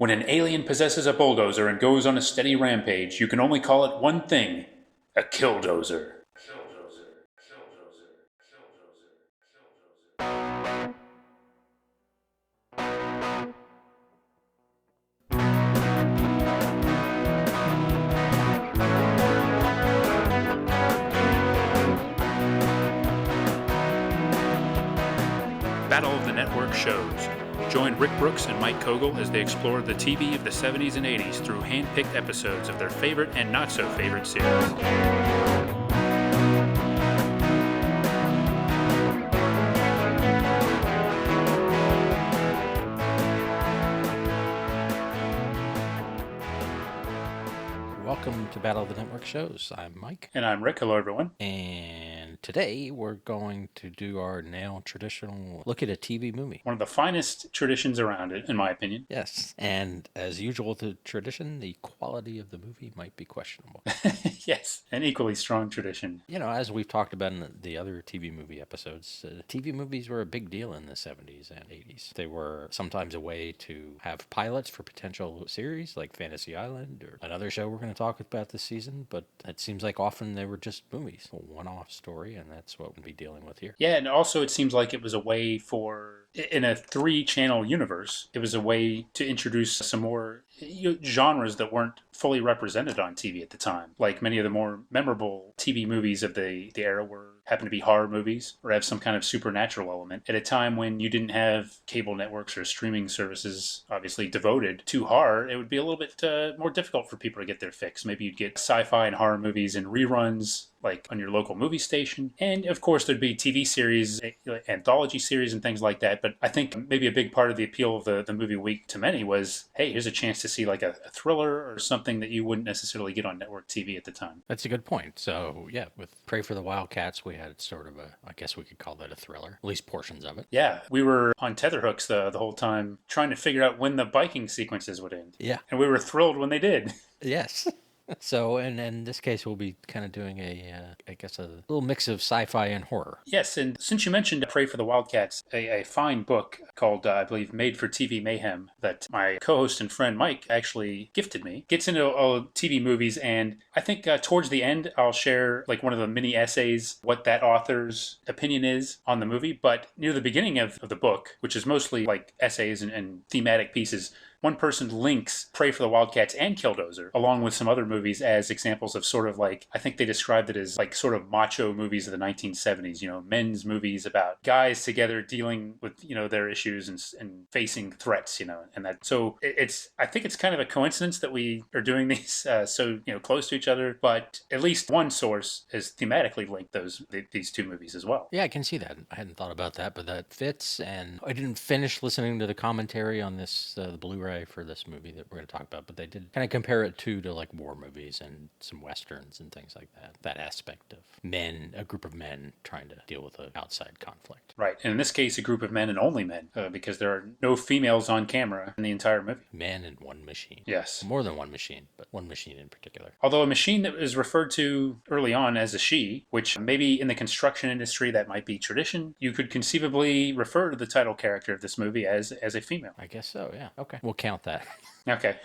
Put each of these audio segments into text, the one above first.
When an alien possesses a bulldozer and goes on a steady rampage, you can only call it one thing: a killdozer. Battle of the Network shows. Join Rick Brooks and Mike Kogel as they explore the TV of the 70s and 80s through hand-picked episodes of their favorite and not-so-favorite series. Welcome to Battle of the Network shows. I'm Mike. And I'm Rick. Hello, everyone. And today we're going to do our now traditional look at a TV movie. One of the finest traditions around it, in my opinion. Yes. And as usual, the tradition, the quality of the movie might be questionable. Yes, an equally strong tradition. You know, as we've talked about in the other TV movie episodes, TV movies were a big deal in the 70s and 80s. They were sometimes a way to have pilots for potential series like Fantasy Island or another show we're going to talk about this season, but it seems like often they were just movies, a one-off story, and that's what we'll be dealing with here. Yeah, and also it seems like it was a way for, in a 3-channel universe, it was a way to introduce some more genres that weren't fully represented on TV at the time. Like many of the more memorable TV movies of the era happen to be horror movies or have some kind of supernatural element at a time when you didn't have cable networks or streaming services obviously devoted to horror. It would be a little bit more difficult for people to get their fix. Maybe you'd get sci-fi and horror movies in reruns like on your local movie station. And of course there'd be TV series, anthology series and things like that. But I think maybe a big part of the appeal of the movie week to many was, hey, here's a chance to see like a thriller or something that you wouldn't necessarily get on network TV at the time. That's a good point. So yeah, with Pray for the Wildcats, we had sort of I guess we could call that a thriller, at least portions of it. Yeah, we were on tetherhooks the whole time trying to figure out when the biking sequences would end. Yeah. And we were thrilled when they did. Yes. So, and in this case, we'll be kind of doing a little mix of sci-fi and horror. Yes, and since you mentioned Pray for the Wildcats, a fine book called, I believe, Made for TV Mayhem, that my co-host and friend Mike actually gifted me, gets into TV movies, and I think towards the end, I'll share like one of the mini essays, what that author's opinion is on the movie, but near the beginning of the book, which is mostly like essays and thematic pieces, one person links Pray for the Wildcats and Killdozer, along with some other movies, as examples of sort of like, I think they described it as like sort of macho movies of the 1970s, men's movies about guys together dealing with, their issues and facing threats, and that. So I think it's kind of a coincidence that we are doing these so close to each other, but at least one source has thematically linked these two movies as well. Yeah, I can see that. I hadn't thought about that, but that fits. And I didn't finish listening to the commentary on this, the Blu-ray for this movie that we're going to talk about, but they did kind of compare it to like war movies and some westerns and things like that aspect of a group of men trying to deal with an outside conflict. Right, and in this case a group of men and only men, because there are no females on camera in the entire movie. Men and one machine. Yes. More than one machine, but one machine in particular. Although a machine that is referred to early on as a she, which maybe in the construction industry that might be tradition, you could conceivably refer to the title character of this movie as a female. I guess so, yeah. Okay. We'll count that. Okay.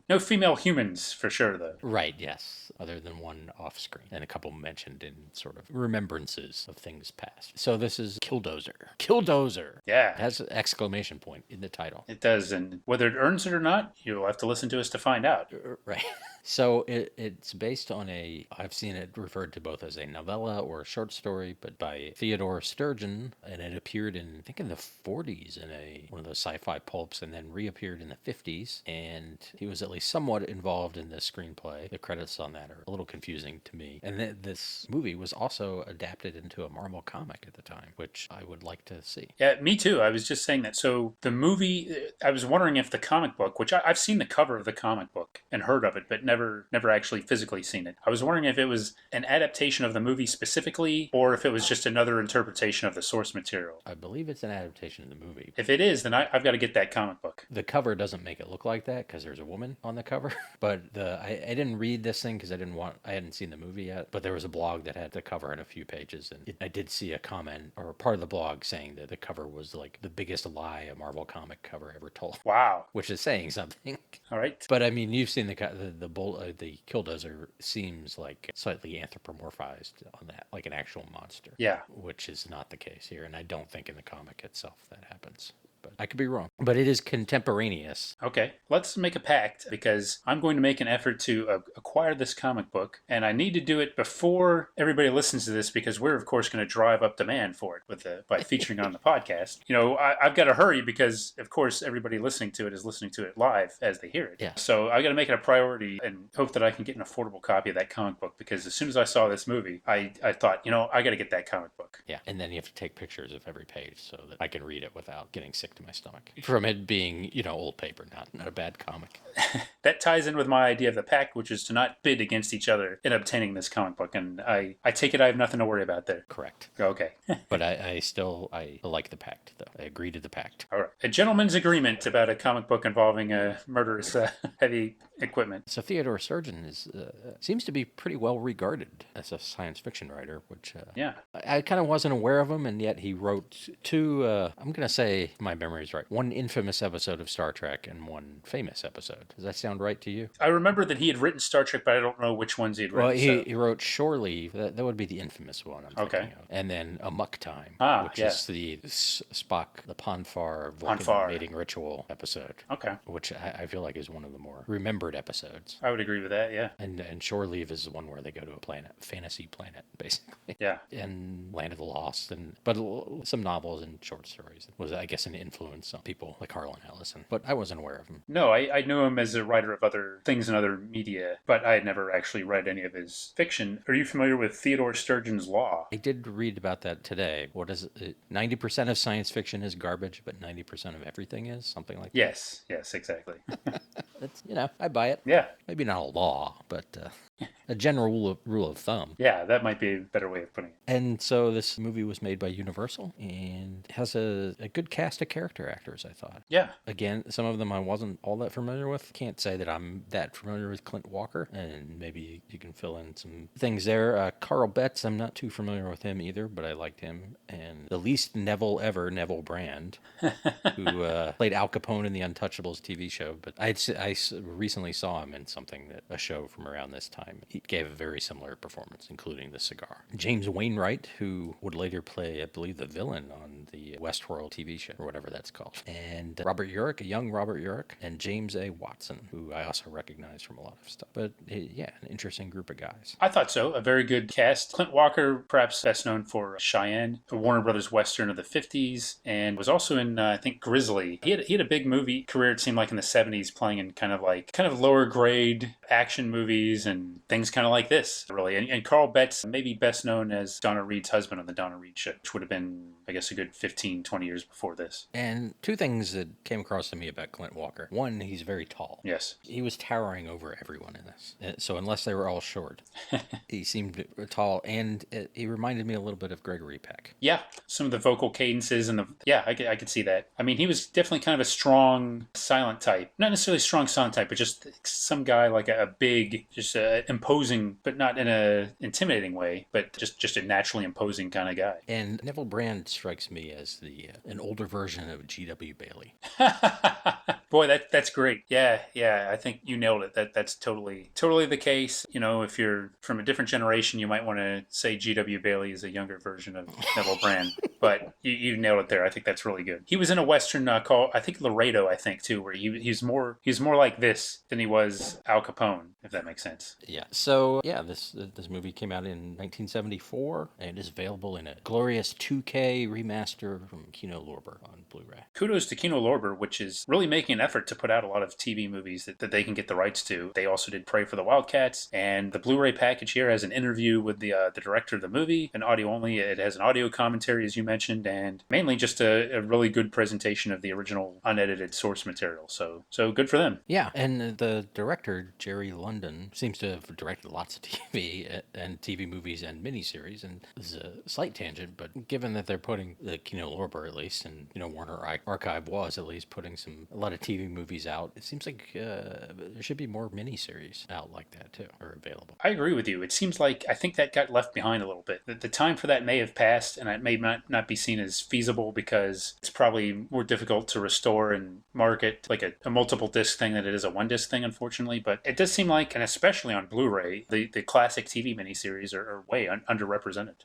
No female humans for sure, though. Right, yes. Other than one off screen and a couple mentioned in sort of remembrances of things past. So this is Killdozer. Killdozer! Yeah. It has an exclamation point in the title. It does, and whether it earns it or not, you'll have to listen to us to find out. Right. So it's based on I've seen it referred to both as a novella or a short story, but by Theodore Sturgeon, and it appeared in the 40s in one of those sci-fi pulps, and then reappeared in the 50s, and he was at least somewhat involved in the screenplay. The credits on that are a little confusing to me. And this movie was also adapted into a Marvel comic at the time, which I would like to see. Yeah, me too. I was just saying that. So the movie, I was wondering if the comic book, which I've seen the cover of the comic book and heard of it, but never actually physically seen it. I was wondering if it was an adaptation of the movie specifically, or if it was just another interpretation of the source material. I believe it's an adaptation of the movie. If it is, then I've got to get that comic book. The cover doesn't make it it look like that because there's a woman on the cover. But I didn't read this thing because I hadn't seen the movie yet. But there was a blog that had the cover in a few pages, and I did see a comment or part of the blog saying that the cover was like the biggest lie a Marvel comic cover ever told. Wow. Which is saying something. All right. But I mean, you've seen the Killdozer seems like slightly anthropomorphized on that, like an actual monster. Yeah. Which is not the case here, and I don't think in the comic itself that happens. But I could be wrong. But it is contemporaneous. Okay, let's make a pact because I'm going to make an effort to acquire this comic book, and I need to do it before everybody listens to this because we're, of course, going to drive up demand for it by featuring it on the podcast. You know, I've got to hurry because, of course, everybody listening to it is listening to it live as they hear it. Yeah. So I got to make it a priority and hope that I can get an affordable copy of that comic book because as soon as I saw this movie, I thought, you know, I got to get that comic book. Yeah, and then you have to take pictures of every page so that I can read it without getting sick to my stomach from it being, you know, old paper, not a bad comic. That ties in with my idea of the pact, which is to not bid against each other in obtaining this comic book, and I take it I have nothing to worry about there. Correct. Okay. But I like the pact, though. I agree to the pact. All right. A gentleman's agreement about a comic book involving murderous heavy equipment. So Theodore Sturgeon seems to be pretty well regarded as a science fiction writer, which yeah, I kind of wasn't aware of him, and yet he wrote two, I'm going to say my memory is right, one infamous episode of Star Trek and one famous episode. Does that sound right to you? I remember that he had written Star Trek, but I don't know which ones he had written. Well, he wrote Shore Leave. That would be the infamous one I'm thinking of. And then Amok Time, which is the Spock, the Ponfar Vulcan mating ritual episode. Okay. Which I feel like is one of the more remembered episodes. I would agree with that, yeah. And Shore Leave is the one where they go to a planet, fantasy planet, basically. Yeah. And Land of the Lost, but some novels and short stories was, I guess, an influence on people like Harlan Ellison. But I wasn't aware of him. No, I knew him as a writer of other things in other media, but I had never actually read any of his fiction. Are you familiar with Theodore Sturgeon's Law? I did read about that today. What is it? 90% of science fiction is garbage, but 90% of everything is? Something like that? Yes, exactly. That's, I buy it. Yeah. Maybe not a law, but a general rule of thumb. Yeah, that might be a better way of putting it. And so this movie was made by Universal and has a good cast of character actors, I thought. Yeah. Again, some of them I wasn't all that familiar with. Can't say that I'm that familiar with Clint Walker, and maybe you can fill in some things there. Carl Betts, I'm not too familiar with him either, but I liked him. And the least Neville ever, Neville Brand, who played Al Capone in the Untouchables TV show. But I recently saw him in a show from around this time. He gave a very similar performance, including the cigar. James Wainwright, who would later play, I believe, the villain on the Westworld TV show, or whatever that's called. And Robert Urich, a young Robert Urich, and James A. Watson, who I also recognize from a lot of stuff. But yeah, an interesting group of guys. I thought so. A very good cast. Clint Walker, perhaps best known for Cheyenne, a Warner Brothers Western of the 50s, and was also in, I think, Grizzly. He had a big movie career, it seemed like, in the 70s, playing in kind of lower grade action movies and things kind of like this, really. And Carl Betts, maybe best known as Donna Reed's husband on the Donna Reed show, which would have been, I guess, a good 15, 20 years before this. And two things that came across to me about Clint Walker. One, he's very tall. Yes. He was towering over everyone in this. So unless they were all short, he seemed tall, and he reminded me a little bit of Gregory Peck. Yeah, some of the vocal cadences and I could see that. I mean, he was definitely kind of a strong silent type. Not necessarily strong silent type, but just some guy like a big, just imposing, but not in a intimidating way, but just a naturally imposing kind of guy. And Neville Brand strikes me as an older version of G.W. Bailey. Boy, that's great. Yeah, I think you nailed it. That's totally the case. If you're from a different generation, you might want to say G.W. Bailey is a younger version of Neville Brand, but you nailed it there. I think that's really good. He was in a Western called, I think, Laredo, too, where he's more like this than he was Al Capone, if that makes sense. Yeah. So, yeah, this movie came out in 1974 and is available in a glorious 2K remaster from Kino Lorber on Blu-ray. Kudos to Kino Lorber, which is really making an effort to put out a lot of TV movies that they can get the rights to. They also did Pray for the Wildcats, and the Blu-ray package here has an interview with the director of the movie, an audio only. It has an audio commentary, as you mentioned, and mainly just a really good presentation of the original unedited source material. So good for them. Yeah, and the director, Jerry London, seems to have directed directed lots of TV and TV movies and miniseries. And this is a slight tangent, but given that they're putting the Kino Lorber at least, and Warner Archive was at least putting a lot of TV movies out, it seems like there should be more miniseries out like that too, or available. I agree with you. It seems like I think that got left behind a little bit. The time for that may have passed, and it may not be seen as feasible because it's probably more difficult to restore and market like a multiple disc thing than it is a one disc thing, unfortunately. But it does seem like, and especially on Blu-ray, the classic TV miniseries are way underrepresented.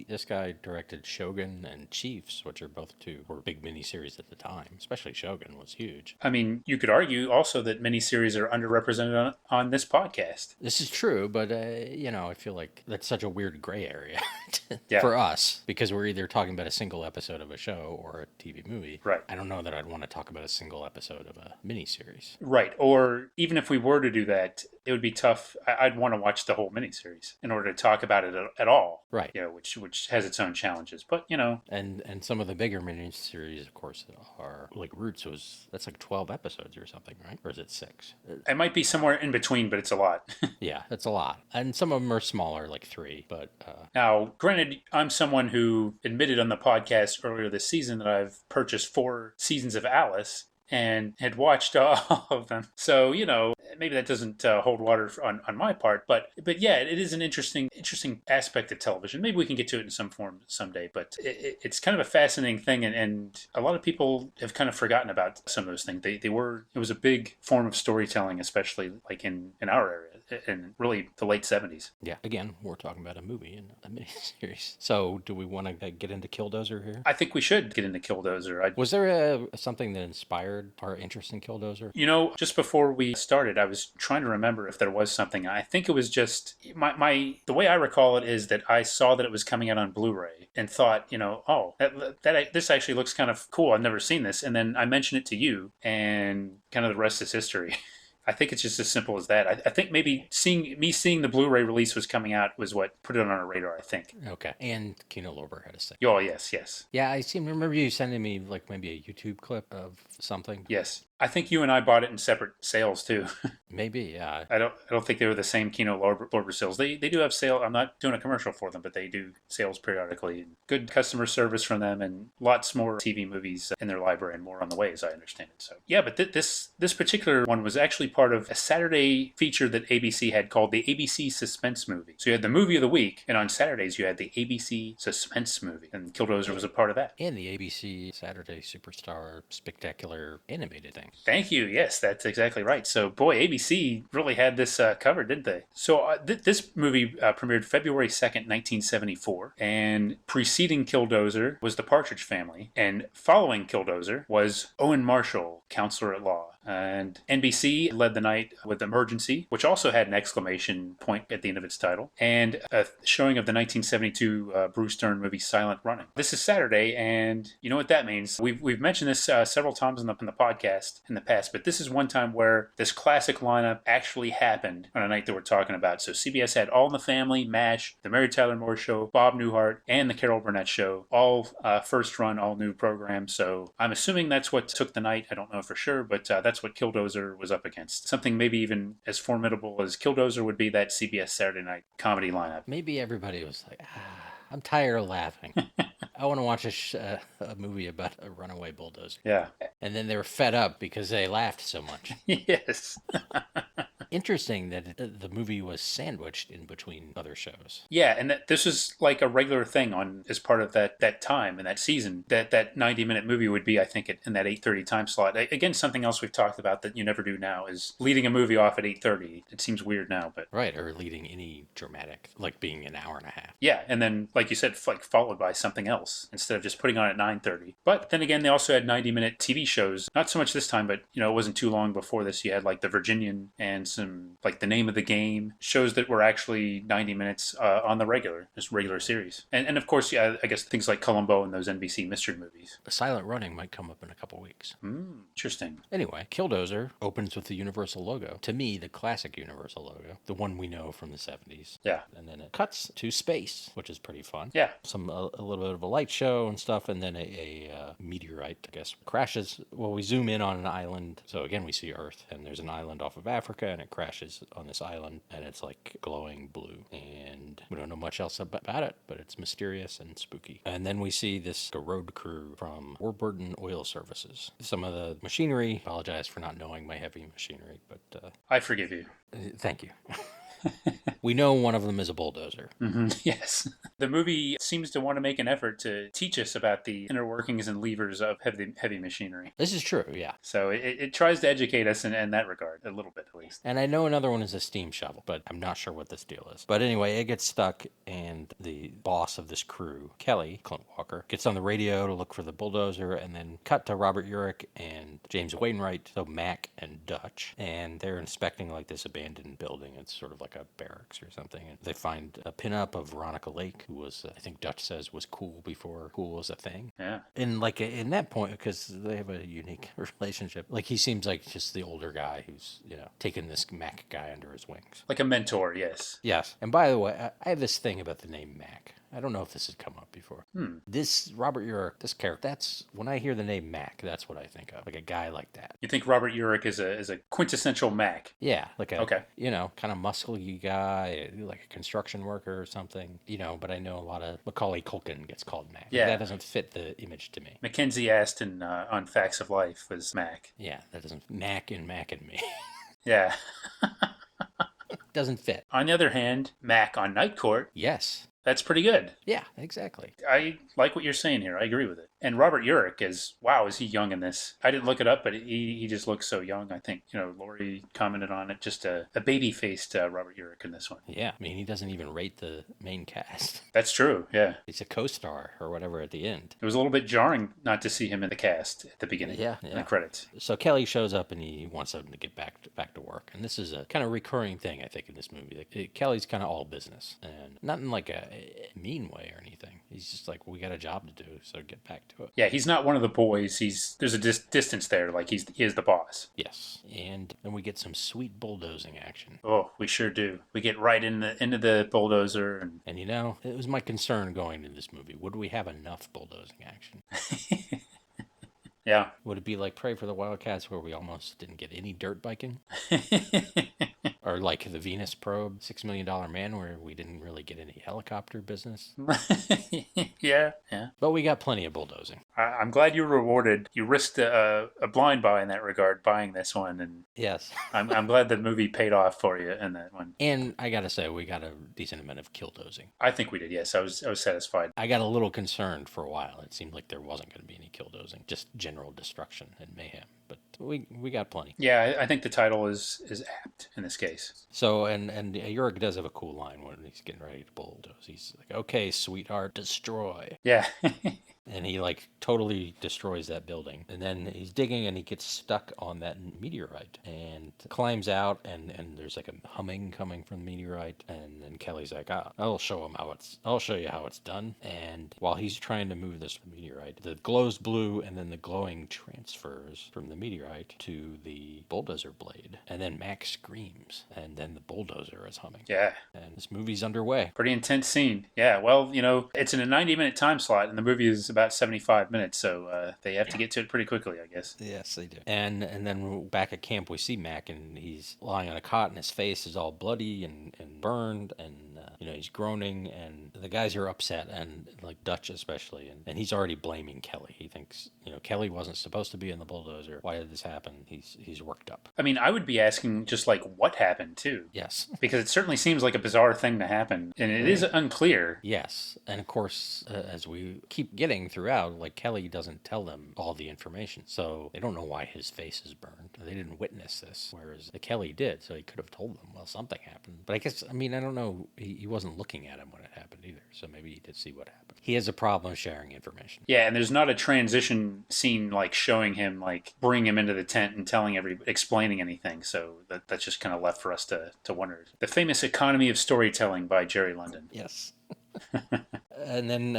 This guy directed Shogun and Chiefs, which are both were big miniseries at the time. Especially Shogun was huge. I mean, you could argue also that miniseries are underrepresented on this podcast. This is true, but I feel like that's such a weird gray area Yeah. for us, because we're either talking about a single episode of a show or a TV movie. Right. I don't know that I'd want to talk about a single episode of a miniseries. Right. Or even if we were to do that, it would be tough. I'd want to watch the whole miniseries in order to talk about it at all. Right. Which has its own challenges. But, And some of the bigger miniseries, of course, are like Roots that's like 12 episodes or something, right? Or is it 6? It might be somewhere in between, but it's a lot. Yeah, that's a lot. And some of them are smaller, like 3. But Now, granted, I'm someone who admitted on the podcast earlier this season that I've purchased 4 seasons of Alice and had watched all of them. So, maybe that doesn't hold water on my part. But yeah, it is an interesting aspect of television. Maybe we can get to it in some form someday. But it's kind of a fascinating thing. And a lot of people have kind of forgotten about some of those things. It was a big form of storytelling, especially like in our area. In really the late 70s. Yeah, again, we're talking about a movie and a miniseries. So, do we want to get into Killdozer here? I think we should get into Killdozer. Was there something that inspired our interest in Killdozer? Just before we started, I was trying to remember if there was something. I think it was just the way I recall it is that I saw that it was coming out on Blu-ray and thought, this actually looks kind of cool. I've never seen this, and then I mentioned it to you, and kind of the rest is history. I think it's just as simple as that. I think maybe seeing the Blu-ray release was coming out was what put it on our radar, I think. Okay. And Kino Lorber had a say. Oh, yes. Yeah, remember you sending me like maybe a YouTube clip of something. Yes. I think you and I bought it in separate sales too. Maybe, yeah. I don't think they were the same Kino Lorber sales. They do have sale. I'm not doing a commercial for them, but they do sales periodically. Good customer service from them, and lots more TV movies in their library, and more on the way, as I understand it. So yeah, but this particular one was actually part of a Saturday feature that ABC had called the ABC Suspense Movie. So you had the movie of the week, and on Saturdays you had the ABC Suspense Movie, and Killdozer was a part of that. And the ABC Saturday Superstar Spectacular Animated thing. Thank you. Yes, that's exactly right. So, boy, ABC really had this covered, didn't they? So, this movie premiered February 2nd, 1974. And preceding Killdozer was The Partridge Family. And following Killdozer was Owen Marshall, Counselor at Law. And NBC led the night with Emergency, which also had an exclamation point at the end of its title, and a showing of the 1972 Bruce Dern movie Silent Running. This is Saturday, and you know what that means. We've mentioned this several times in the podcast in the past, but this is one time where this classic lineup actually happened on a night that we're talking about. So CBS had All in the Family, MASH, The Mary Tyler Moore Show, Bob Newhart, and The Carol Burnett Show, all first run, all new programs. So I'm assuming that's what took the night. I don't know for sure, but that's what Killdozer was up against. Something maybe even as formidable as Killdozer would be that CBS Saturday night comedy lineup. Maybe everybody was like, I'm tired of laughing. I want to watch a movie about a runaway bulldozer. Yeah. And then they were fed up because they laughed so much. Yes. Interesting that the movie was sandwiched in between other shows. Yeah, and that this was like a regular thing as part of that time and that season. That 90-minute movie would be, I think, in that 8:30 time slot. Again, something else we've talked about that you never do now is leading a movie off at 8:30. It seems weird now, but right, or leading any dramatic, like being an hour and a half. Yeah, and then like you said, like followed by something else instead of just putting on at 9:30. But then again, they also had 90-minute TV shows. Not so much this time, but it wasn't too long before this. You had like The Virginian and some like The Name of the Game, shows that were actually 90 minutes on the regular series. And of course, yeah, I guess things like Columbo and those NBC mystery movies. Silent Running might come up in a couple weeks. Interesting. Anyway, Killdozer opens with the Universal logo. To me, the classic Universal logo, the one we know from the 70s. Yeah. And then it cuts to space, which is pretty fun. Yeah. A little bit of a light show and stuff, and then a meteorite, I guess, crashes. Well, we zoom in on an island. So again, we see Earth, and there's an island off of Africa, and it crashes on this island, and it's like glowing blue. And we don't know much else about it, but it's mysterious and spooky. And then we see this road crew from Warburton Oil Services. Some of the machinery, apologize for not knowing my heavy machinery, but I forgive you. thank you. We know one of them is a bulldozer. Yes. The movie seems to want to make an effort to teach us about the inner workings and levers of heavy machinery. This is true, yeah. So it tries to educate us in that regard, a little bit at least. And I know another one is a steam shovel, but I'm not sure what this deal is. But anyway, it gets stuck, and the boss of this crew, Kelly, Clint Walker, gets on the radio to look for the bulldozer, and then cut to Robert Urich and James Wainwright, so Mac and Dutch, and they're inspecting like this abandoned building. It's sort of like a barracks or something. And they find a pinup of Veronica Lake, who was, I think Dutch says, was cool before cool was a thing. Yeah. And like in that point, because they have a unique relationship, like he seems like just the older guy who's, taking this Mac guy under his wings. Like a mentor, yes. Yes. And by the way, I have this thing about the name Mac. I don't know if this has come up before. This Robert Urich, this character, that's when I hear the name Mac, that's what I think of. Like a guy like that. You think Robert Urich is a quintessential Mac? Yeah, like a Okay. Kind of muscly guy, like a construction worker or something. But I know a lot of Macaulay Culkin gets called Mac. Yeah. That doesn't fit the image to me. Mackenzie Aston on Facts of Life was Mac. Yeah, that doesn't Mac and me. Yeah. Doesn't fit. On the other hand, Mac on Night Court, Yes. that's pretty good. Yeah, exactly. I like what you're saying here. I agree with it. And Robert Urich is he young in this? I didn't look it up, but he just looks so young. I think, Lori commented on it. Just a baby-faced Robert Urich in this one. Yeah, I mean, he doesn't even rate the main cast. That's true, yeah. He's a co-star or whatever at the end. It was a little bit jarring not to see him in the cast at the beginning. Yeah. In the credits. So Kelly shows up and he wants them to get back to work. And this is a kind of recurring thing, I think, in this movie. Kelly's kind of all business. And not in like a mean way or anything. He's just like, we got a job to do, so get back to it. Yeah, he's not one of the boys. There's a distance there. Like he is the boss. Yes. And then we get some sweet bulldozing action. Oh, we sure do. We get right into the bulldozer. And it was my concern going into this movie. Would we have enough bulldozing action? Yeah. Would it be like Pray for the Wildcats where we almost didn't get any dirt biking? Or like the Venus probe, $6 Million Man, where we didn't really get any helicopter business? Yeah. But we got plenty of bulldozing. I'm glad you were rewarded. You risked a blind buy in that regard, buying this one, and Yes. I'm glad the movie paid off for you in that one. And I gotta say, we got a decent amount of killdozing. I think we did. Yes, I was satisfied. I got a little concerned for a while. It seemed like there wasn't going to be any killdozing, just general destruction and mayhem. But we got plenty. Yeah, I think the title is apt in this case. So and Yorick does have a cool line when he's getting ready to bulldoze. He's like, "Okay, sweetheart, destroy." Yeah. And he like totally destroys that building. And then he's digging and he gets stuck on that meteorite and climbs out and there's like a humming coming from the meteorite. And then Kelly's like, I'll show you how it's done. And while he's trying to move this meteorite, the glow's blue and then the glowing transfers from the meteorite to the bulldozer blade. And then Max screams and then the bulldozer is humming. Yeah. And this movie's underway. Pretty intense scene. Yeah, well, it's in a 90-minute time slot and the movie is about 75 minutes, so they have to get to it pretty quickly, I guess. Yes, they do. And then back at camp, we see Mac, and he's lying on a cot, and his face is all bloody and burned, and he's groaning, and the guys are upset, and like Dutch especially, and he's already blaming Kelly. He thinks Kelly wasn't supposed to be in the bulldozer. Why did this happen? He's worked up. I mean, I would be asking just like what happened too. Yes, because it certainly seems like a bizarre thing to happen, and it is unclear. Yes, and of course, as we keep getting throughout, like Kelly doesn't tell them all the information, so they don't know why his face is burned. They didn't witness this, whereas Kelly did, so he could have told them, well, something happened. But I guess, I don't know, he wasn't looking at him when it happened either, so maybe he did see what happened. He has a problem sharing information. Yeah, and there's not a transition scene like showing him, like bringing him into the tent and explaining anything, so that's just kind of left for us to wonder. The famous economy of storytelling by Jerry London. Yes. And then,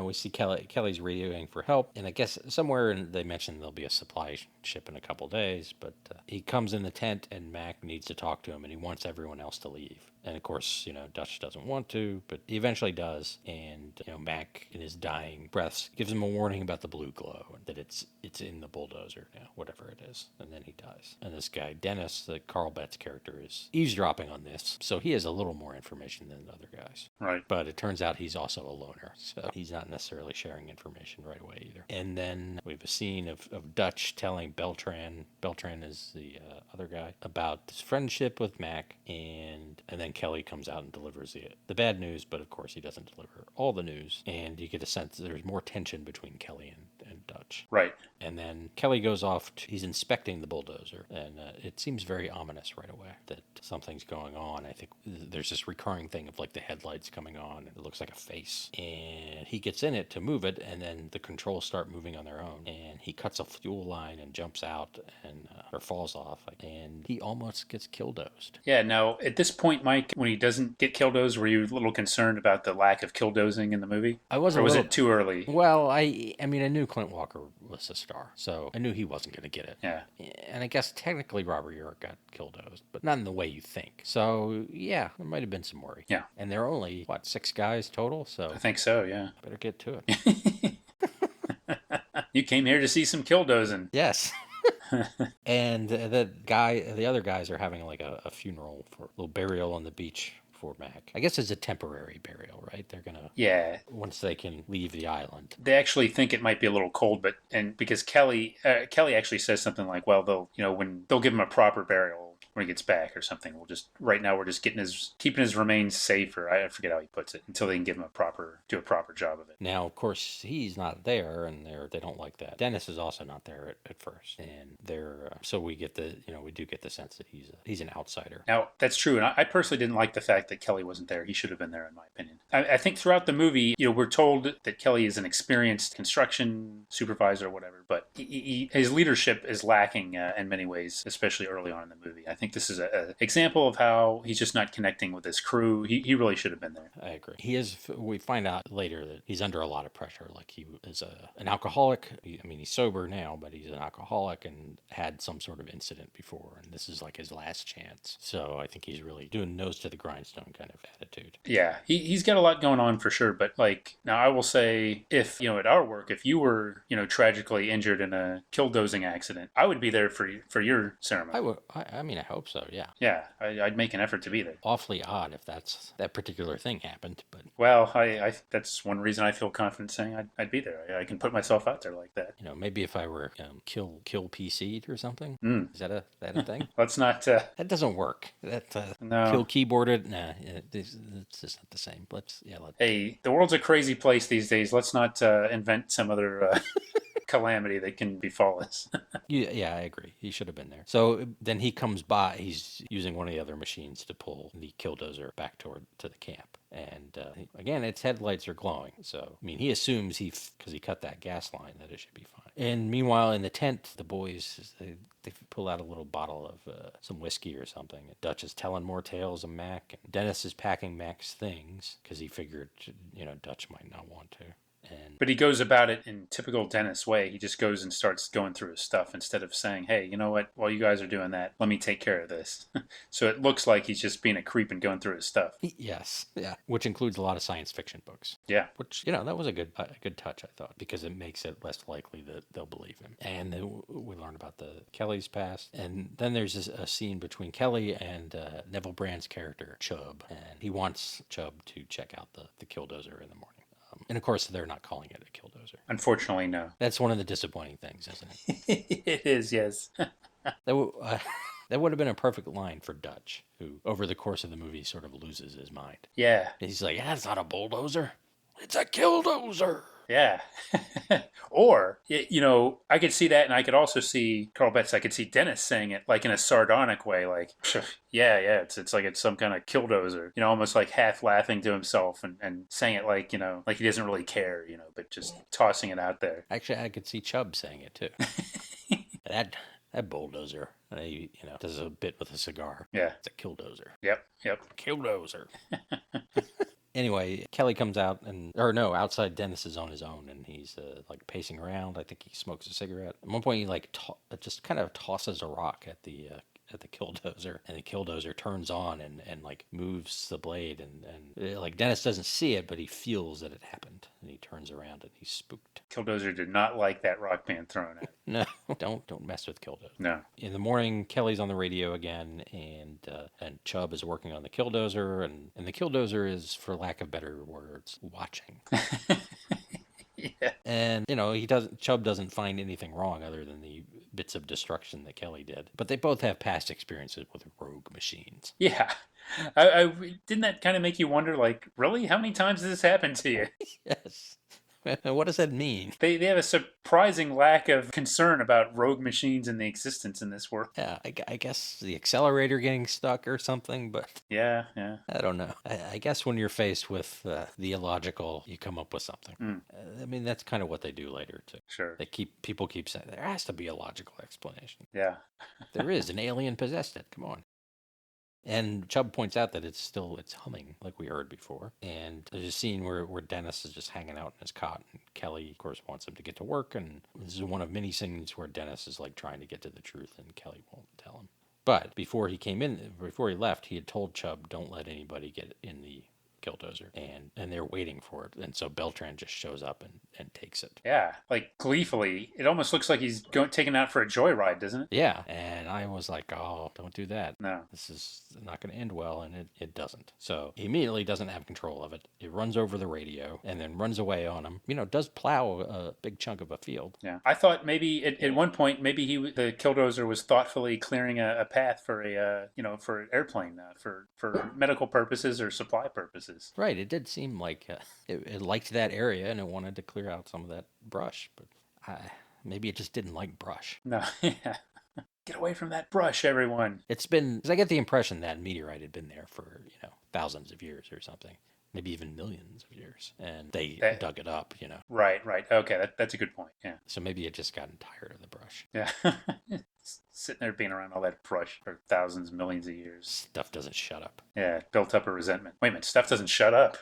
we see Kelly's radioing for help. And I guess somewhere they mentioned there'll be a supply ship in a couple days. But he comes in the tent and Mac needs to talk to him and he wants everyone else to leave. And of course, Dutch doesn't want to, but he eventually does. And Mac, in his dying breaths, gives him a warning about the blue glow, and that it's in the bulldozer now, whatever it is. And then he dies. And this guy, Dennis, the Carl Betts character, is eavesdropping on this, so he has a little more information than the other guys. Right. But it turns out he's also a loner, so he's not necessarily sharing information right away either. And then we have a scene of Dutch telling Beltran is the other guy, about his friendship with Mac, and then Kelly comes out and delivers the bad news, but of course he doesn't deliver all the news, and you get a sense that there's more tension between Kelly and Dutch. Right. And then Kelly goes off, he's inspecting the bulldozer, and it seems very ominous right away that something's going on. I think there's this recurring thing of like the headlights coming on, and it looks like a face. And he gets in it to move it, and then the controls start moving on their own. And he cuts a fuel line and jumps out, or falls off, and he almost gets killdozed. Yeah, now, at this point, Mike, when he doesn't get killdozed, were you a little concerned about the lack of killdozing in the movie? I was Or was it too early? Well, I mean, I knew Clint Walker was a star, so I knew he wasn't going to get it. Yeah. And I guess technically Robert York got killdozed, but not in the way you think. So, yeah, there might have been some worry. Yeah. And there are only, 6 guys total? So I think so, yeah. Better get to it. You came here to see some killdozing. Yes. And the other guys are having like a funeral for a little burial on the beach for Mac. I guess it's a temporary burial, right? They're gonna, once they can leave the island. They actually think it might be a little cold, because Kelly actually says something like, well, they'll give him a proper burial when he gets back or something. Right now we're just keeping his remains safe, or I forget how he puts it, until they can give him do a proper job of it. Now, of course, he's not there, and they don't like that. Dennis is also not there at first, and so we get we do get the sense that he's an outsider. Now, that's true, and I personally didn't like the fact that Kelly wasn't there. He should have been there, in my opinion. I think throughout the movie, we're told that Kelly is an experienced construction supervisor or whatever, but his leadership is lacking in many ways, especially early on in the movie. I think this is an example of how he's just not connecting with his crew. He really should have been there. I agree. We find out later that he's under a lot of pressure. Like, he is an alcoholic. He's sober now, but he's an alcoholic and had some sort of incident before, and this is like his last chance. So I think he's really doing nose to the grindstone kind of attitude. Yeah, he's got a lot going on for sure. But now I will say, if at our work, if you were tragically injured in a killdozing accident, I would be there for your ceremony. I would. I hope so. Yeah. Yeah, I'd make an effort to be there. Awfully odd if that particular thing happened, but well, I that's one reason I feel confident saying I'd be there. I can put myself out there like that. Maybe if I were kill PC'd or something. Is that a thing? Let's not. That doesn't work. No. Kill keyboarded. Nah, it's just not the same. Hey, the world's a crazy place these days. Let's not invent some other calamity that can befall us. Yeah, I agree. He should have been there. So then he comes by. He's using one of the other machines to pull the killdozer back to the camp. And again, its headlights are glowing. So, he assumes because he cut that gas line, that it should be fine. And meanwhile, in the tent, the boys, they pull out a little bottle of some whiskey or something. Dutch is telling more tales of Mac. And Dennis is packing Mac's things because he figured, Dutch might not want to. But he goes about it in typical Dennis way. He just goes and starts going through his stuff instead of saying, hey, you know what? While you guys are doing that, let me take care of this. So it looks like he's just being a creep and going through his stuff. Yes. Yeah. Which includes a lot of science fiction books. Yeah. Which, that was a good touch, I thought, because it makes it less likely that they'll believe him. And then we learn about Kelly's past. And then there's a scene between Kelly and Neville Brand's character, Chubb. And he wants Chubb to check out the killdozer in the morning. And of course, they're not calling it a killdozer. Unfortunately, no. That's one of the disappointing things, isn't it? It is, yes. That would have been a perfect line for Dutch, who, over the course of the movie, sort of loses his mind. Yeah. He's like, it's not a bulldozer. It's a killdozer. Yeah. Or, I could see that, and I could also see Carl Betts, I could see Dennis saying it like in a sardonic way, like, yeah, it's like it's some kind of killdozer, almost like half laughing to himself and saying it like, like he doesn't really care, but just tossing it out there. Actually, I could see Chubb saying it too. That bulldozer, he, does a bit with a cigar. Yeah. It's a killdozer. Yep. Killdozer. Anyway, Kelly comes out outside Dennis is on his own, and he's pacing around. I think he smokes a cigarette. At one point, he just kind of tosses a rock at the at the Killdozer, and the Killdozer turns on and like moves the blade, and like Dennis doesn't see it, but he feels that it happened, and he turns around and he's spooked. Killdozer did not like that rock band thrown at him. No, don't mess with Killdozer. No. In the morning, Kelly's on the radio again, and Chubb is working on the Killdozer, and the Killdozer is, for lack of better words, watching. Yeah. And Chubb doesn't find anything wrong other than the bits of destruction that Kelly did. But they both have past experiences with rogue machines. Yeah. I didn't that kind of make you wonder, like, really? How many times has this happened to you? Yes. What does that mean? They have a surprising lack of concern about rogue machines and the existence in this world. Yeah, I guess the accelerator getting stuck or something, but Yeah. I don't know. I guess when you're faced with the illogical, you come up with something. I mean, that's kind of what they do later, too. Sure. People keep saying, there has to be a logical explanation. Yeah. There is. An alien possessed it. Come on. And Chubb points out that it's humming, like we heard before. And there's a scene where Dennis is just hanging out in his cot. And Kelly, of course, wants him to get to work. And this is one of many scenes where Dennis is like trying to get to the truth and Kelly won't tell him. But before he left, he had told Chubb, don't let anybody get in the Killdozer, and they're waiting for it, and so Beltran just shows up and takes it. Yeah, like gleefully. It almost looks like he's taken out for a joyride, doesn't it? Yeah, and I was like, oh, don't do that. No. This is not going to end well, and it doesn't. So he immediately doesn't have control of it. It runs over the radio and then runs away on him. Does plow a big chunk of a field. Yeah, I thought maybe at one point maybe the Killdozer was thoughtfully clearing a path for for an airplane, for medical purposes or supply purposes. Right, it did seem like it liked that area and it wanted to clear out some of that brush, but maybe it just didn't like brush. No, yeah. Get away from that brush, everyone. It's been, because I get the impression that meteorite had been there for, thousands of years or something. Maybe even millions of years. And they dug it up, Right. Okay, that's a good point, yeah. So maybe it just gotten tired of the brush. Yeah. Sitting there being around all that brush for thousands, millions of years. Stuff doesn't shut up. Yeah, built up a resentment. Wait a minute, stuff doesn't shut up.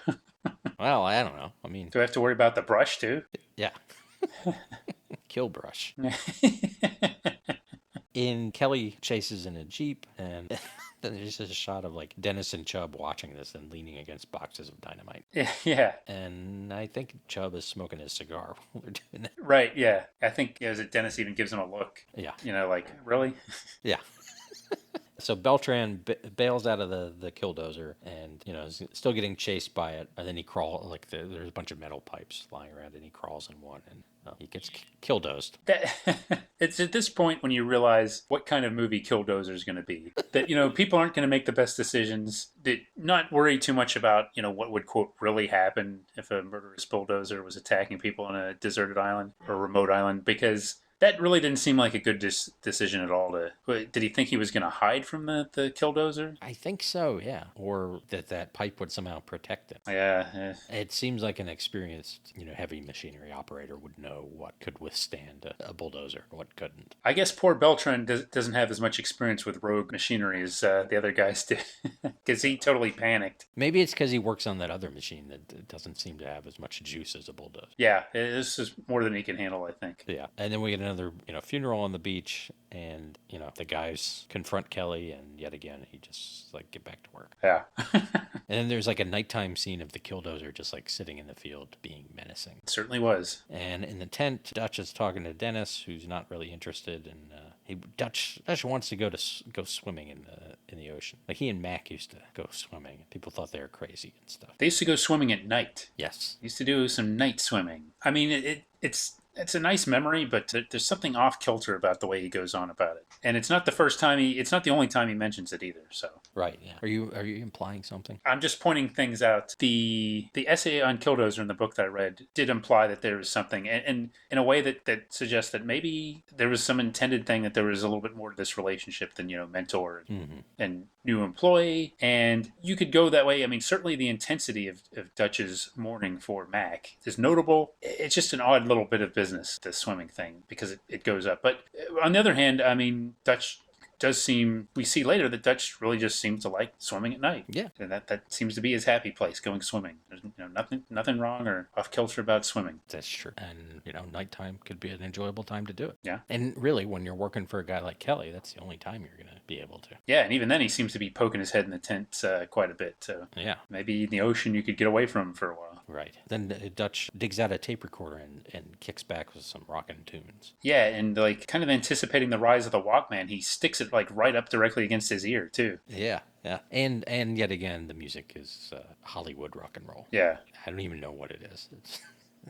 Well, I don't know. I mean... Do I have to worry about the brush, too? Yeah. Kill brush. Kelly chases in a Jeep, and then there's just a shot of like Dennis and Chubb watching this and leaning against boxes of dynamite. Yeah. And I think Chubb is smoking his cigar while they're doing that. Right, yeah. I think Dennis even gives him a look. Yeah. Like, really? Yeah. So Beltran bails out of the Killdozer and, is still getting chased by it. And then he crawls, there's a bunch of metal pipes lying around, and he crawls in one, and he gets killdozed. It's at this point when you realize what kind of movie Killdozer is going to be. That, people aren't going to make the best decisions. That not worry too much about, what would, quote, really happen if a murderous bulldozer was attacking people on a deserted island or remote island, because that really didn't seem like a good decision at all. Did he think he was going to hide from the Killdozer? I think so, yeah. Or that pipe would somehow protect him. Yeah. It seems like an experienced, heavy machinery operator would know what could withstand a bulldozer, what couldn't. I guess poor Beltran doesn't have as much experience with rogue machinery as the other guys did, because he totally panicked. Maybe it's because he works on that other machine that doesn't seem to have as much juice as a bulldozer. Yeah, this is more than he can handle, I think. Yeah, and then we get another, funeral on the beach, and, the guys confront Kelly, and yet again, he just, get back to work. Yeah. And then there's, a nighttime scene of the Killdozer just, sitting in the field being menacing. It certainly was. And in the tent, Dutch is talking to Dennis, who's not really interested, and Dutch wants to go swimming in the ocean. Like, he and Mac used to go swimming. People thought they were crazy and stuff. They used to go swimming at night. Yes. Used to do some night swimming. I mean, it's a nice memory, but there's something off kilter about the way he goes on about it. And it's not the only time he mentions it either. So right, yeah. Are you implying something? I'm just pointing things out. The essay on Killdozer in the book that I read did imply that there was something, and in a way that suggests that maybe there was some intended thing, that there was a little bit more to this relationship than mentor and new employee, and you could go that way. I mean, certainly the intensity of Dutch's mourning for Mac is notable. It's just an odd little bit of business, the swimming thing, because it goes up. But on the other hand, I mean, Dutch does seem, we see later that Dutch really just seems to like swimming at night. Yeah. And that seems to be his happy place, going swimming. There's nothing wrong or off kilter about swimming. That's true. And, nighttime could be an enjoyable time to do it. Yeah. And really, when you're working for a guy like Kelly, that's the only time you're going to be able to. Yeah, and even then he seems to be poking his head in the tent quite a bit. So yeah. Maybe in the ocean you could get away from him for a while. Right. Then Dutch digs out a tape recorder and kicks back with some rockin' tunes. Yeah, and like kind of anticipating the rise of the Walkman, he sticks it like right up directly against his ear too. Yeah, yeah. And yet again, the music is Hollywood rock and roll. Yeah. I don't even know what it is.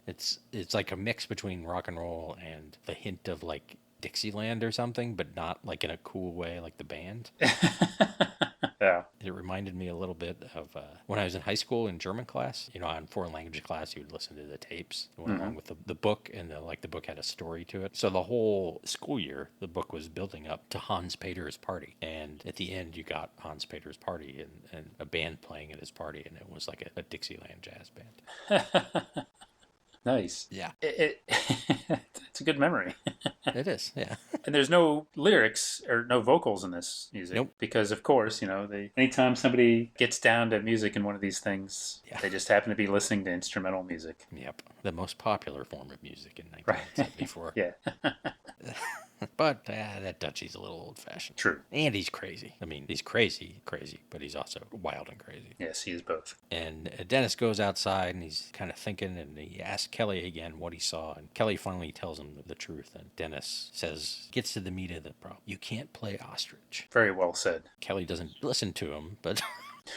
It's like a mix between rock and roll and the hint of like Dixieland or something, but not like in a cool way like the band. Yeah. It reminded me a little bit of when I was in high school in German class. On foreign language class, you would listen to the tapes that went along with the book, and the book had a story to it. So the whole school year, the book was building up to Hans Peter's party, and at the end, you got Hans Peter's party and a band playing at his party, and it was like a Dixieland jazz band. Nice. Yeah. It's a good memory. It is, yeah. And there's no lyrics or no vocals in this music. Nope. Because, of course, anytime somebody gets down to music in one of these things, they just happen to be listening to instrumental music. Yep. The most popular form of music in 1974. Yeah. But that Dutchie's a little old-fashioned. True. And he's crazy. I mean, he's crazy, but he's also wild and crazy. Yes, he is both. And Dennis goes outside, and he's kind of thinking, and he asks Kelly again what he saw. And Kelly finally tells him the truth. And Dennis gets to the meat of the problem. You can't play ostrich. Very well said. Kelly doesn't listen to him, but...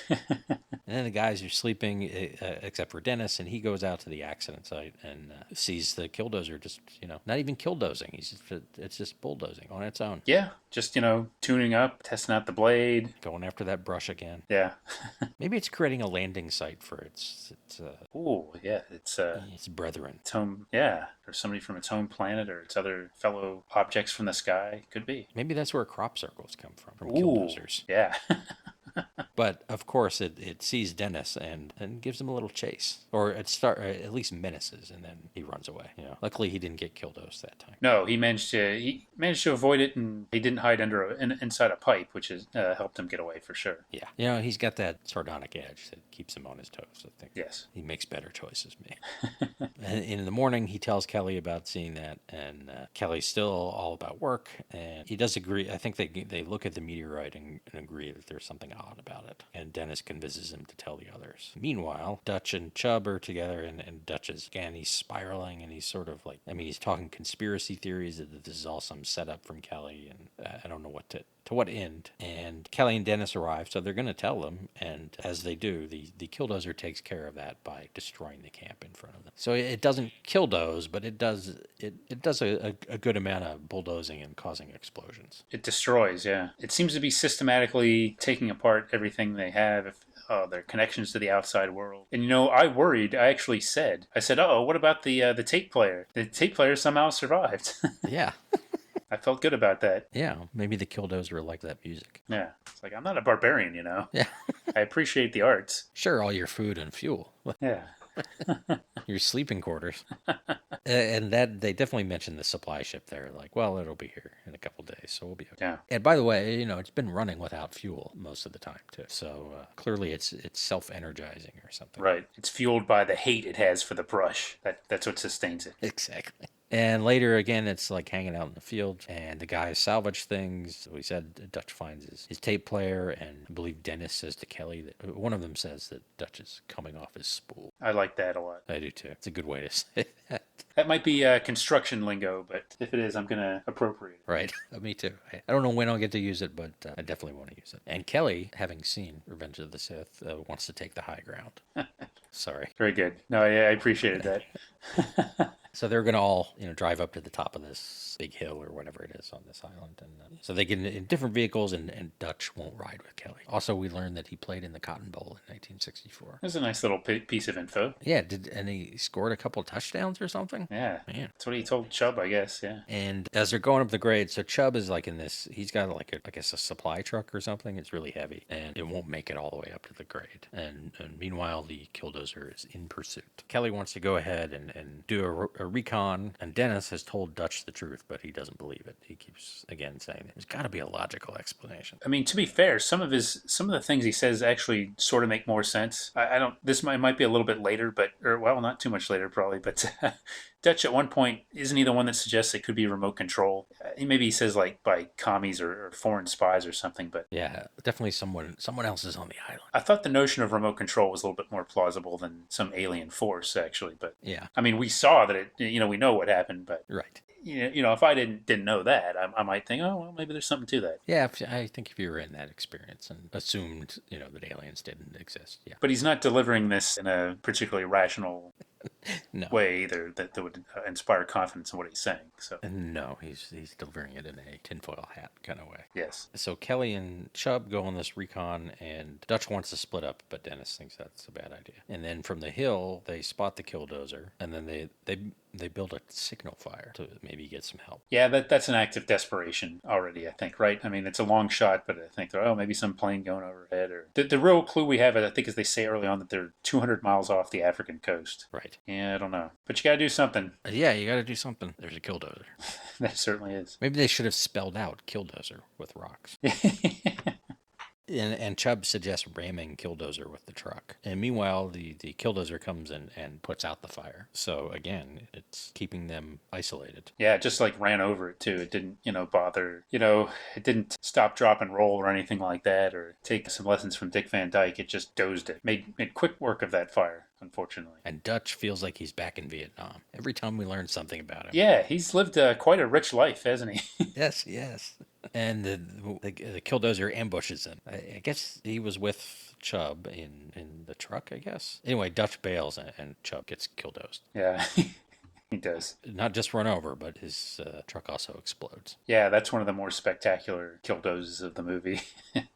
And then the guys are sleeping, except for Dennis, and he goes out to the accident site and sees the killdozer just, not even killdozing. It's just bulldozing on its own. Yeah, just, tuning up, testing out the blade. Going after that brush again. Yeah. Maybe it's creating a landing site for its brethren. Its home, yeah, or somebody from its home planet or its other fellow objects from the sky. Could be. Maybe that's where crop circles come from killdozers. Yeah. But of course, it sees Dennis and gives him a little chase, or at least menaces, and then he runs away. Luckily he didn't get killdosed that time. No, he managed to avoid it, and he didn't hide inside a pipe, which has helped him get away for sure. Yeah, he's got that sardonic edge that keeps him on his toes. I think. Yes, he makes better choices. And in the morning, he tells Kelly about seeing that, and Kelly's still all about work, and he does agree. I think they look at the meteorite and agree that there's something odd about it, and Dennis convinces him to tell the others. Meanwhile, Dutch and Chubb are together, and Dutch he's spiraling, and he's sort of like, he's talking conspiracy theories that this is all some setup from Kelly, and I don't know to what end. And Kelly and Dennis arrive, so they're going to tell them, and as they do, the killdozer takes care of that by destroying the camp in front of them. So it doesn't killdoze, but it does a good amount of bulldozing and causing explosions. It destroys, yeah. It seems to be systematically taking apart everything they have, their connections to the outside world. And I actually said, what about the tape player? The tape player somehow survived. Yeah. I felt good about that. Yeah, maybe the killdozer liked that music. Yeah, it's like, I'm not a barbarian, Yeah. I appreciate the arts. Sure, all your food and fuel. Yeah. Your sleeping quarters. And that they definitely mentioned the supply ship there. Like, well, it'll be here in a couple days, so we'll be okay. Yeah. And by the way, it's been running without fuel most of the time too. So clearly, it's self-energizing or something. Right. It's fueled by the hate it has for the brush. That's what sustains it. Exactly. And later, again, it's like hanging out in the field, and the guys salvage things. We said Dutch finds his tape player, and I believe Dennis says to Kelly that one of them says that Dutch is coming off his spool. I like that a lot. I do too. It's a good way to say that. That might be construction lingo, but if it is, I'm going to appropriate it. Right. Me too. I don't know when I'll get to use it, but I definitely want to use it. And Kelly, having seen Revenge of the Sith, wants to take the high ground. Sorry. Very good. No, I appreciated that. So they're going to all, drive up to the top of this big hill or whatever it is on this island. And so they get in different vehicles, and Dutch won't ride with Kelly. Also, we learned that he played in the Cotton Bowl in 1964. That's a nice little piece of info. Yeah, and he scored a couple of touchdowns or something. Yeah. Man. That's what he told Chubb, I guess, yeah. And as they're going up the grade, so Chubb is like in this, he's got I guess a supply truck or something. It's really heavy, and it won't make it all the way up to the grade. And meanwhile, the killdozer is in pursuit. Kelly wants to go ahead and and do a recon. And Dennis has told Dutch the truth, but he doesn't believe it. He keeps again saying there's got to be a logical explanation. I mean, to be fair, some of the things he says actually sort of make more sense. I don't. This might be a little bit later, but or well, not too much later probably. But Dutch at one point isn't he the one that suggests it could be remote control? Maybe he says like by commies or foreign spies or something. But yeah, definitely someone else is on the island. I thought the notion of remote control was a little bit more plausible than some alien force actually. But yeah, I mean, we saw that it. We know what happened, but right. If I didn't know that, I might think, oh well, maybe there's something to that. Yeah, I think if you were in that experience and assumed, that aliens didn't exist, yeah. But he's not delivering this in a particularly rational No. way either that would inspire confidence in what he's saying. So No, he's delivering it in a tinfoil hat kind of way. yes. So Kelly and Chubb go on this recon, and Dutch wants to split up, but Dennis thinks that's a bad idea. And then from the hill, they spot the Killdozer, and then they build a signal fire to maybe get some help. Yeah, that's an act of desperation already, I think, right? I mean, it's a long shot, but I think maybe some plane going overhead. Or the real clue we have, I think, is they say early on that they're 200 miles off the African coast. Right. Yeah, I don't know. But you got to do something. Yeah, you got to do something. There's a Killdozer. That certainly is. Maybe they should have spelled out Killdozer with rocks. And Chubb suggests ramming Killdozer with the truck. And meanwhile, the Killdozer comes in and puts out the fire. So again, it's keeping them isolated. Yeah, it just like ran over it too. It didn't, bother, it didn't stop, drop, and roll or anything like that, or take some lessons from Dick Van Dyke. It just dozed it. Made quick work of that fire, unfortunately. And Dutch feels like he's back in Vietnam. Every time we learn something about him. Yeah, he's lived quite a rich life, hasn't he? Yes. And the Killdozer ambushes him. I guess he was with Chubb in the truck, I guess. Anyway, Dutch bails and Chubb gets killdozed. Yeah, he does. Not just run over, but his truck also explodes. Yeah, that's one of the more spectacular killdozes of the movie.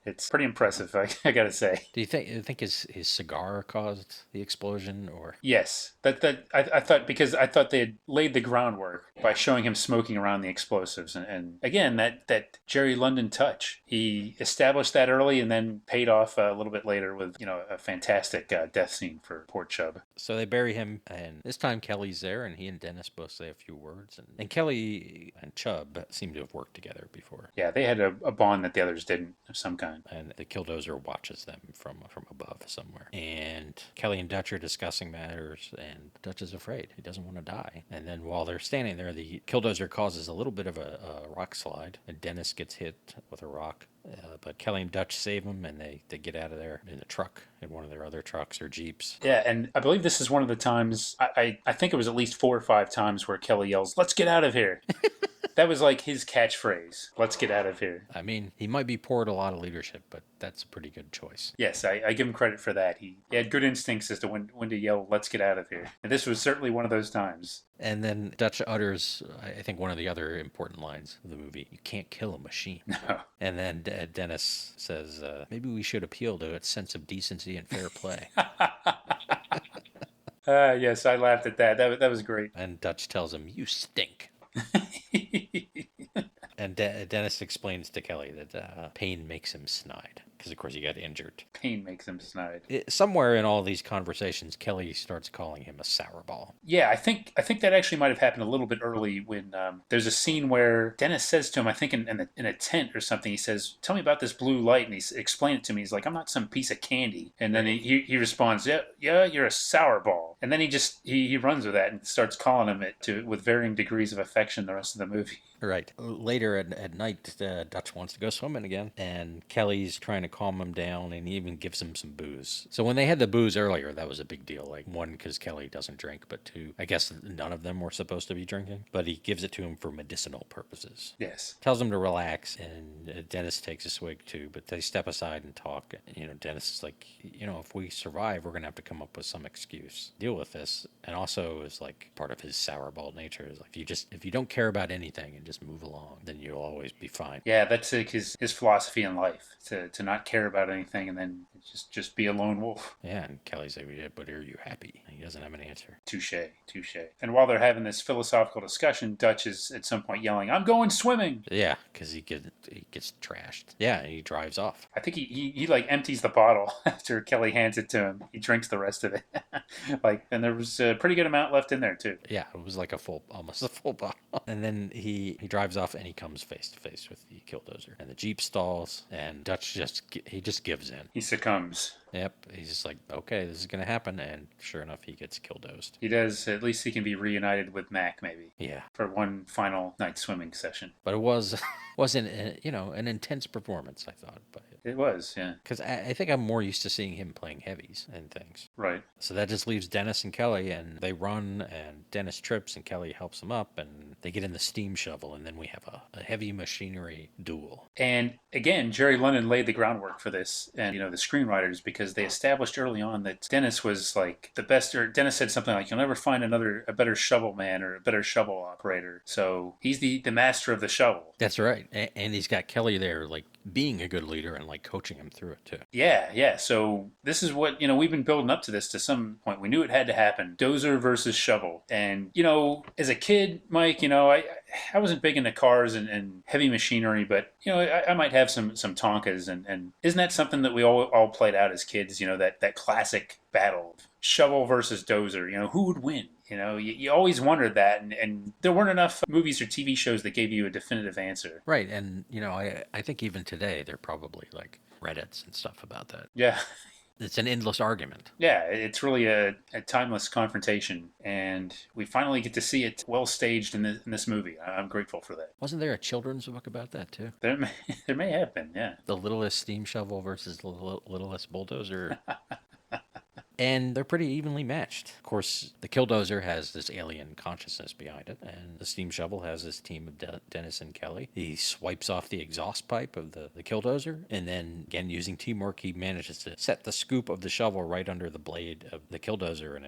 It's pretty impressive, I gotta say. Do you think his cigar caused the explosion, or? Yes, I thought they had laid the groundwork by showing him smoking around the explosives, and again that Jerry London touch. He established that early and then paid off a little bit later with a fantastic death scene for poor Chubb. So they bury him, and this time Kelly's there, and he and Dennis both say a few words, and Kelly and Chubb seem to have worked together before. Yeah, they had a bond that the others didn't of some kind. And the Killdozer watches them from above somewhere. And Kelly and Dutch are discussing matters, and Dutch is afraid. He doesn't want to die. And then while they're standing there, the Killdozer causes a little bit of a rock slide, and Dennis gets hit with a rock. But Kelly and Dutch save him, and they get out of there in the truck, in one of their other trucks or Jeeps. Yeah, and I believe this is one of the times, I think it was at least 4 or 5 times where Kelly yells, "Let's get out of here." That was like his catchphrase. Let's get out of here. I mean, he might be poured a lot of leadership, but that's a pretty good choice. Yes, I give him credit for that. He had good instincts as to when to yell, "Let's get out of here." And this was certainly one of those times. And then Dutch utters, I think, one of the other important lines of the movie: "You can't kill a machine." No. And then Dennis says, maybe we should appeal to its sense of decency and fair play. Yes, I laughed at that. That was great. And Dutch tells him, "You stink." And Dennis explains to Kelly that pain makes him snide. Because, of course, he got injured. Pain makes him snide. Somewhere in all these conversations, Kelly starts calling him a sour ball. Yeah, I think that actually might have happened a little bit early when there's a scene where Dennis says to him, I think in a tent or something, he says, "Tell me about this blue light," and he explained it to me. He's like, "I'm not some piece of candy." And then he responds, yeah, you're a sour ball. And then he runs with that and starts calling him it with varying degrees of affection the rest of the movie. Right. Later at night, Dutch wants to go swimming again, and Kelly's trying to calm him down, and he even gives him some booze. So when they had the booze earlier, that was a big deal. Like, one, because Kelly doesn't drink, but two, I guess none of them were supposed to be drinking, but he gives it to him for medicinal purposes. Yes. Tells him to relax, and Dennis takes a swig too, but they step aside and talk. Dennis is like, if we survive, we're going to have to come up with some excuse. Deal with this. And also is like part of his sourball nature is like, if you don't care about anything and just move along, then you'll always be fine. Yeah, that's like his philosophy in life, to not care about anything and then just be a lone wolf. Yeah, and Kelly's like, yeah, but are you happy? And he doesn't have an answer. Touche, touche. And while they're having this philosophical discussion, Dutch is at some point yelling, "I'm going swimming!" Yeah, because he gets trashed. Yeah, and he drives off. I think he like empties the bottle after Kelly hands it to him. He drinks the rest of it. And there was a pretty good amount left in there too. Yeah, it was like almost a full bottle. And then he drives off and he comes face to face with the Killdozer. And the Jeep stalls and Dutch just gives in. He succumbs. Yep, he's just like, okay, this is gonna happen, and sure enough, he gets killdozed. He does. At least he can be reunited with Mac, maybe. Yeah, for one final night swimming session. but it wasn't an intense performance, I thought, but It was, yeah. because I think I'm more used to seeing him playing heavies and things. Right. So that just leaves Dennis and Kelly, and they run, and Dennis trips, and Kelly helps him up, and they get in the steam shovel, and then we have a heavy machinery duel. And again, Jerry London laid the groundwork for this, and the screenwriters, because they established early on that Dennis was like the best. Or Dennis said something like, "You'll never find a better shovel man or a better shovel operator." So he's the master of the shovel. That's right, and he's got Kelly there, like being a good leader and like coaching him through it too. Yeah, yeah. So this is what we've been building up to this to some point. We knew it had to happen. Dozer versus shovel, and as a kid, Mike, I wasn't big into cars and heavy machinery, but I might have some Tonkas, and isn't that something that we all played out as kids? That classic battle, shovel versus dozer. Who would win? You always wondered that, and there weren't enough movies or TV shows that gave you a definitive answer. Right, and I think even today they're probably like Reddits and stuff about that. Yeah. It's an endless argument. Yeah, it's really a timeless confrontation, and we finally get to see it well staged in this movie. I'm grateful for that. Wasn't there a children's book about that too? There may have been, yeah. The littlest steam shovel versus the littlest bulldozer. And they're pretty evenly matched. Of course, the Killdozer has this alien consciousness behind it, and the steam shovel has this team of Dennis and Kelly. He swipes off the exhaust pipe of the Killdozer, and then, again, using teamwork, he manages to set the scoop of the shovel right under the blade of the Killdozer, and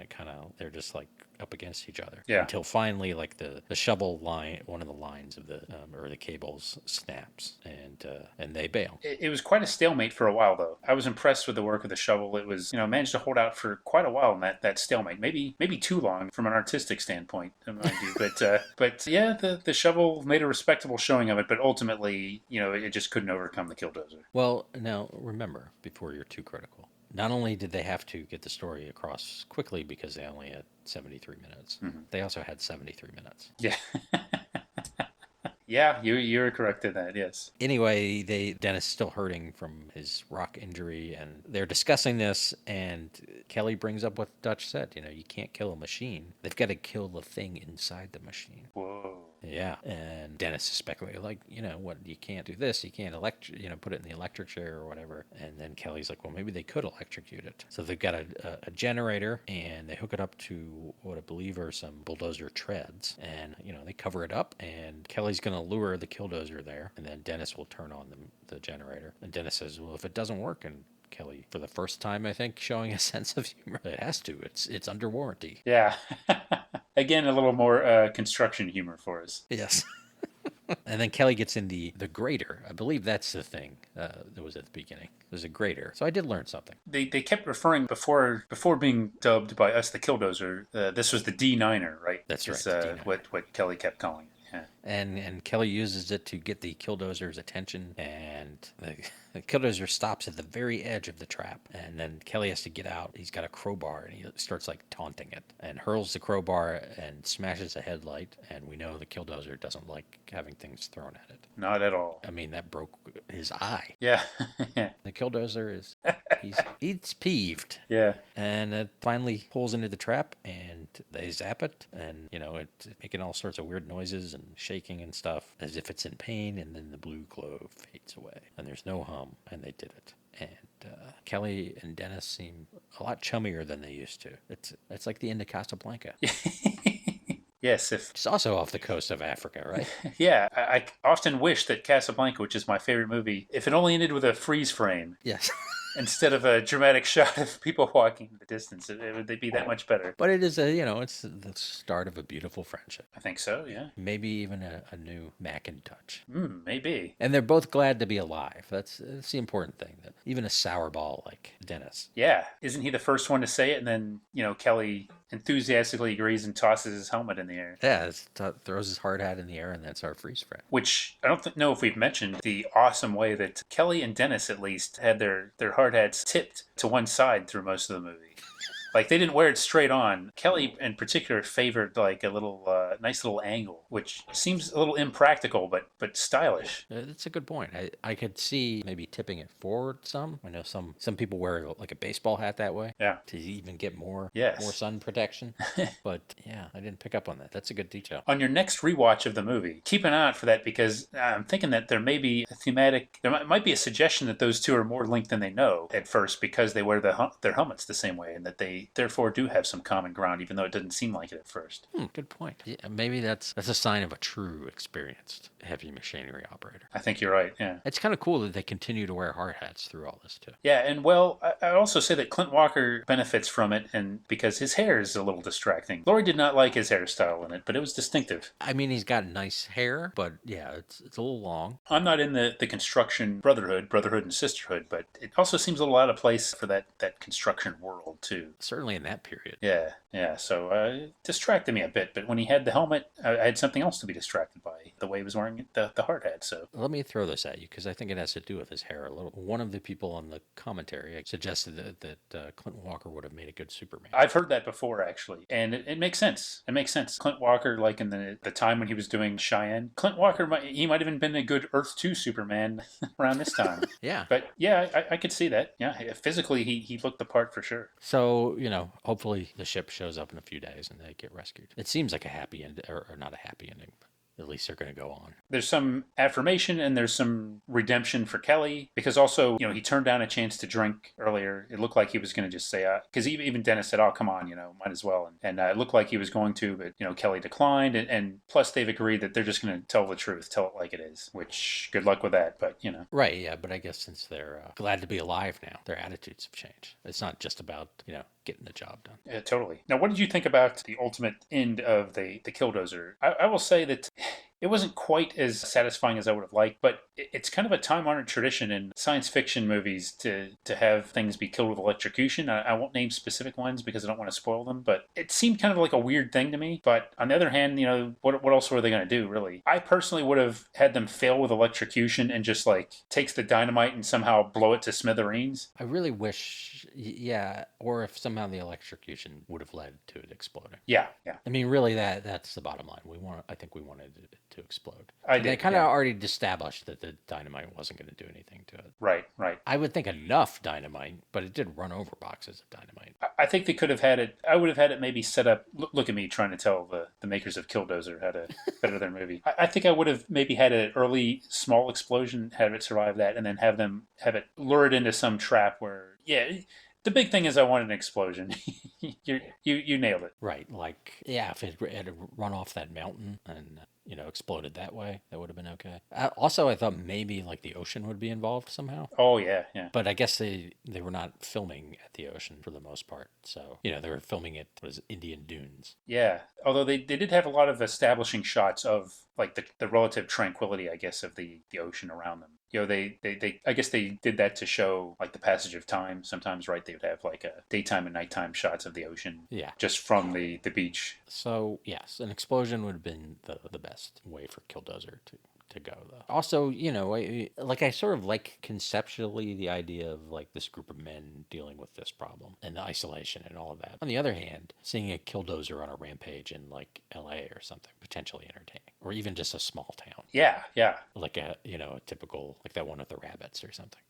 they're just like up against each other. Yeah. Until finally, like the shovel line, one of the lines of the or the cables snaps, and they bail. It was quite a stalemate for a while, though. I was impressed with the work of the shovel. It was, managed to hold out for quite a while in that stalemate. Maybe too long from an artistic standpoint, mind you. But yeah, the shovel made a respectable showing of it. But ultimately, it just couldn't overcome the Killdozer. Well, now remember, before you're too critical, not only did they have to get the story across quickly because they only had 73 minutes, they also had 73 minutes. Yeah. Yeah, you're correct in that, yes. Anyway, Dennis is still hurting from his rock injury, and they're discussing this, and Kelly brings up what Dutch said. You can't kill a machine. They've got to kill the thing inside the machine. Whoa. Yeah, and Dennis is speculating, like, what, you can't do this, you can't put it in the electric chair or whatever. And then Kelly's like, well, maybe they could electrocute it. So they've got a generator, and they hook it up to what I believe are some bulldozer treads, and, they cover it up, and Kelly's going to lure the Killdozer there, and then Dennis will turn on the generator. And Dennis says, well, if it doesn't work, and Kelly, for the first time, I think, showing a sense of humor. It has to. It's under warranty. Yeah. Again, a little more construction humor for us. Yes. And then Kelly gets in the grater. I believe that's the thing that was at the beginning. There's a grater. So I did learn something. They kept referring before being dubbed by us the Killdozer. This was the D9er, right? That's right. What Kelly kept calling it. Yeah. And Kelly uses it to get the Killdozer's attention, and the Killdozer stops at the very edge of the trap, and then Kelly has to get out. He's got a crowbar, and he starts like taunting it, and hurls the crowbar and smashes a headlight, and we know the Killdozer doesn't like having things thrown at it. Not at all. I mean, that broke his eye. Yeah. The Killdozer he's peeved. Yeah. And it finally pulls into the trap, and they zap it, and it's making all sorts of weird noises and shaking and stuff as if it's in pain, and then the blue glow fades away, and there's no hum, and they did it. And Kelly and Dennis seem a lot chummier than they used to. It's like the end of Casablanca. Yes, It's also off the coast of Africa, right? Yeah, I often wish that Casablanca, which is my favorite movie, if it only ended with a freeze frame. Yes. Instead of a dramatic shot of people walking in the distance, it would be that much better. But it is it's the start of a beautiful friendship. I think so, yeah. Maybe even a new Macintosh. Maybe. And they're both glad to be alive. That's the important thing. That even a sour ball like Dennis. Yeah. Isn't he the first one to say it? And then, Kelly enthusiastically agrees and tosses his helmet in the air. Yeah, throws his hard hat in the air, and that's our freeze frame. Which I don't know if we've mentioned the awesome way that Kelly and Dennis at least had their hard hats tipped to one side through most of the movie. Like, they didn't wear it straight on. Kelly, in particular, favored, like, a little, nice little angle, which seems a little impractical, but stylish. That's a good point. I could see maybe tipping it forward some. I know some people wear, like, a baseball hat that way. Yeah. To even get more sun protection. But, yeah, I didn't pick up on that. That's a good detail. On your next rewatch of the movie, keep an eye out for that, because I'm thinking that there may be a thematic... There might be a suggestion that those two are more linked than they know at first, because they wear their helmets the same way, and that they therefore do have some common ground, even though it doesn't seem like it at first. Good point. Yeah, maybe that's a sign of a true experienced heavy machinery operator. I think you're right, yeah. It's kind of cool that they continue to wear hard hats through all this, too. Yeah, and well, I also say that Clint Walker benefits from it, and because his hair is a little distracting. Laurie did not like his hairstyle in it, but it was distinctive. I mean, he's got nice hair, but yeah, it's a little long. I'm not in the construction brotherhood and sisterhood, but it also seems a little out of place for that construction world, too. Certainly in that period. Yeah, so it distracted me a bit, but when he had the helmet, I had something else to be distracted by, the way he was wearing the hard hat, so. Let me throw this at you, because I think it has to do with his hair a little. One of the people on the commentary suggested that Clint Walker would have made a good Superman. I've heard that before, actually, and it makes sense. It makes sense. Clint Walker, like in the time when he was doing Cheyenne, Clint Walker, he might have even been a good Earth 2 Superman around this time. Yeah. But yeah, I could see that. Yeah, physically, he looked the part for sure. So, hopefully the ship shows up in a few days and they get rescued. It seems like a happy end, or not a happy ending, but at least they're going to go on. There's some affirmation and there's some redemption for Kelly, because also, he turned down a chance to drink earlier. It looked like he was going to just say, because even Dennis said, oh, come on, might as well. And it looked like he was going to, but, Kelly declined. And plus they've agreed that they're just going to tell the truth, tell it like it is, which good luck with that, but, Right, yeah, but I guess since they're glad to be alive now, their attitudes have changed. It's not just about, getting the job done. Yeah, totally. Now, what did you think about the ultimate end of the Killdozer? I will say that it wasn't quite as satisfying as I would have liked, but it's kind of a time-honored tradition in science fiction movies to have things be killed with electrocution. I won't name specific ones because I don't want to spoil them, but it seemed kind of like a weird thing to me. But on the other hand, what else were they going to do, really? I personally would have had them fail with electrocution and just, takes the dynamite and somehow blow it to smithereens. I really wish, or if somehow the electrocution would have led to it exploding. Yeah. I mean, really, that's the bottom line. I think we wanted it to explode. They did, kind of already established that the dynamite wasn't going to do anything to it. Right. I would think enough dynamite, but it did run over boxes of dynamite. I think they could have had it. I would have had it maybe set up. Look at me trying to tell the makers of Killdozer how to better their movie. I think I would have maybe had an early small explosion, have it survive that, and then have it lure it into some trap where, the big thing is I wanted an explosion. You nailed it. Right. If it had run off that mountain and, exploded that way, that would have been okay. Also, I thought maybe the ocean would be involved somehow. Oh, yeah. But I guess they were not filming at the ocean for the most part. So, they were filming at Indian Dunes. Yeah. Although they did have a lot of establishing shots of the relative tranquility, I guess, of the ocean around them. They I guess they did that to show the passage of time. Sometimes, right, they would have a daytime and nighttime shots of the ocean. Yeah. Just from the beach. So, yes, an explosion would have been the best way for Killdozer to go, though. Also, I sort of like conceptually the idea of this group of men dealing with this problem and the isolation and all of that. On the other hand, seeing a Killdozer on a rampage in LA or something, potentially entertaining, or even just a small town. Yeah. A typical, that one with the rabbits or something,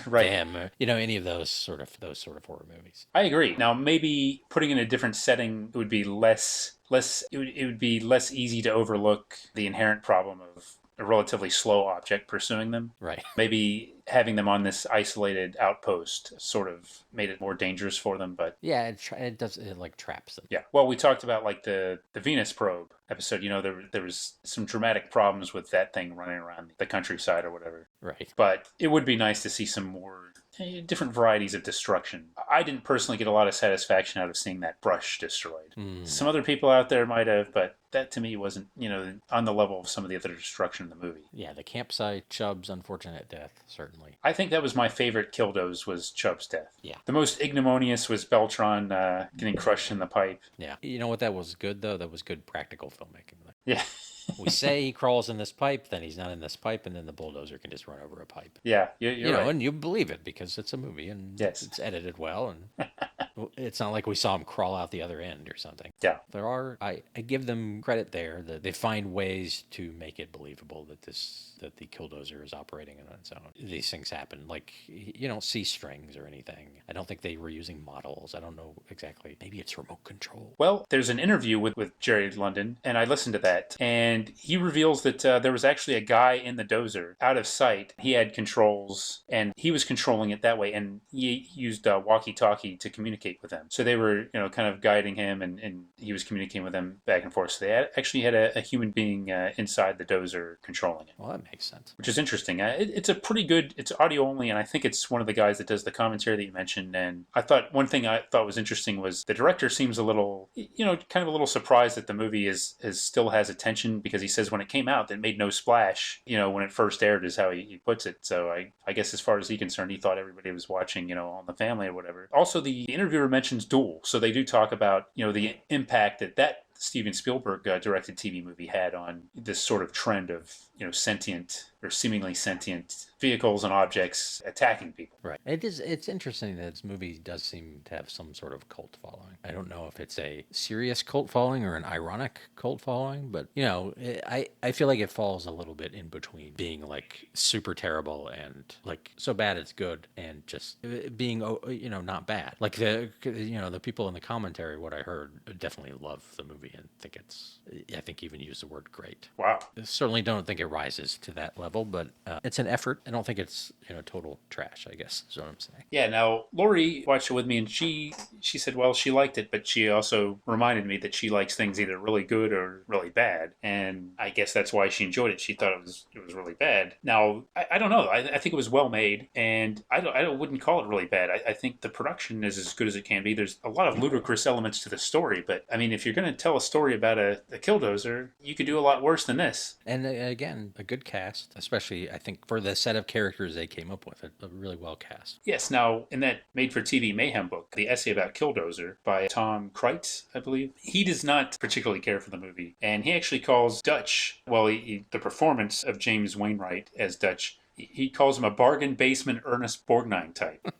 Right. Damn, any of those sort of horror movies. I agree. Now, maybe putting in a different setting would be it would be less easy to overlook the inherent problem of a relatively slow object pursuing them. Right. Maybe having them on this isolated outpost sort of made it more dangerous for them, but... Yeah, it does, traps them. Yeah. Well, we talked about, the Venus probe episode. There was some dramatic problems with that thing running around the countryside or whatever. Right. But it would be nice to see some more different varieties of destruction. I didn't personally get a lot of satisfaction out of seeing that brush destroyed. Some other people out there might have, but that to me wasn't, on the level of some of the other destruction in the movie. Yeah, the campsite, Chubb's unfortunate death, certainly. I think that was my favorite Killdoze was Chubb's death. Yeah. The most ignominious was Beltron getting crushed in the pipe. Yeah. You know what that was good, though? That was good practical filmmaking. Yeah. We say he crawls in this pipe, then he's not in this pipe, and then the bulldozer can just run over a pipe. Yeah, you're right. And you believe it because it's a movie and yes. It's edited well, and it's not like we saw him crawl out the other end or something. Yeah. I give them credit there that they find ways to make it believable that the Killdozer is operating on its own. These things happen. Like, you don't see strings or anything. I don't think they were using models. I don't know exactly. Maybe it's remote control. Well, there's an interview with Jerry London, and I listened to that, and he reveals that there was actually a guy in the dozer out of sight. He had controls, and he was controlling it that way, and he used walkie-talkie to communicate with them. So they were, kind of guiding him, and he was communicating with them back and forth. So they actually had a human being inside the dozer controlling it. Well, that makes sense. Which is interesting. It's a pretty good, it's audio only, and I think it's one of the guys that does the commentary that you mentioned. And I thought one thing I thought was interesting was the director seems a little, kind of a little surprised that the movie is still has attention, because he says when it came out, that it made no splash, when it first aired, is how he puts it. So I guess as far as he's concerned, he thought everybody was watching, on the family or whatever. Also, the interviewer mentions Duel. So they do talk about, the impact that Steven Spielberg directed TV movie had on this sort of trend of, sentient or seemingly sentient vehicles and objects attacking people. Right. It's interesting that this movie does seem to have some sort of cult following. I don't know if it's a serious cult following or an ironic cult following, but I feel like it falls a little bit in between being like super terrible and like so bad it's good, and just being not bad. Like the people in the commentary, what I heard, definitely love the movie and I think even use the word great. Wow. I certainly don't think it rises to that level, but it's an effort. I don't think it's total trash, I guess is what I'm saying. Yeah. Now Lori watched it with me, and she said, well, she liked it, but she also reminded me that she likes things either really good or really bad, and I guess that's why she enjoyed it. She thought it was really bad. Now I don't know. I think it was well made, and I wouldn't call it really bad. I think the production is as good as it can be. There's a lot of ludicrous elements to the story, but I mean, if you're going to tell a story about a Killdozer, you could do a lot worse than this. And again, a good cast, especially I think for the set of characters they came up with, a really well cast. Yes. Now, in that made-for-TV Mayhem book, the essay about Killdozer by Tom Kreitz, I believe, he does not particularly care for the movie, and he actually calls Dutch, the performance of James Wainwright as Dutch, he calls him a bargain basement Ernest Borgnine type.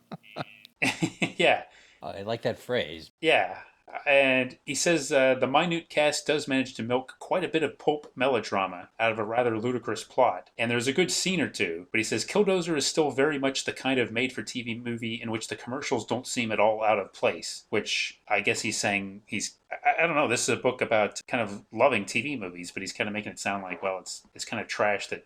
Yeah. I like that phrase. Yeah. And he says the minute cast does manage to milk quite a bit of pulp melodrama out of a rather ludicrous plot. And there's a good scene or two, but he says Killdozer is still very much the kind of made-for-TV movie in which the commercials don't seem at all out of place, which I guess he's saying I don't know, this is a book about kind of loving TV movies, but he's kind of making it sound like, well, it's kind of trash, that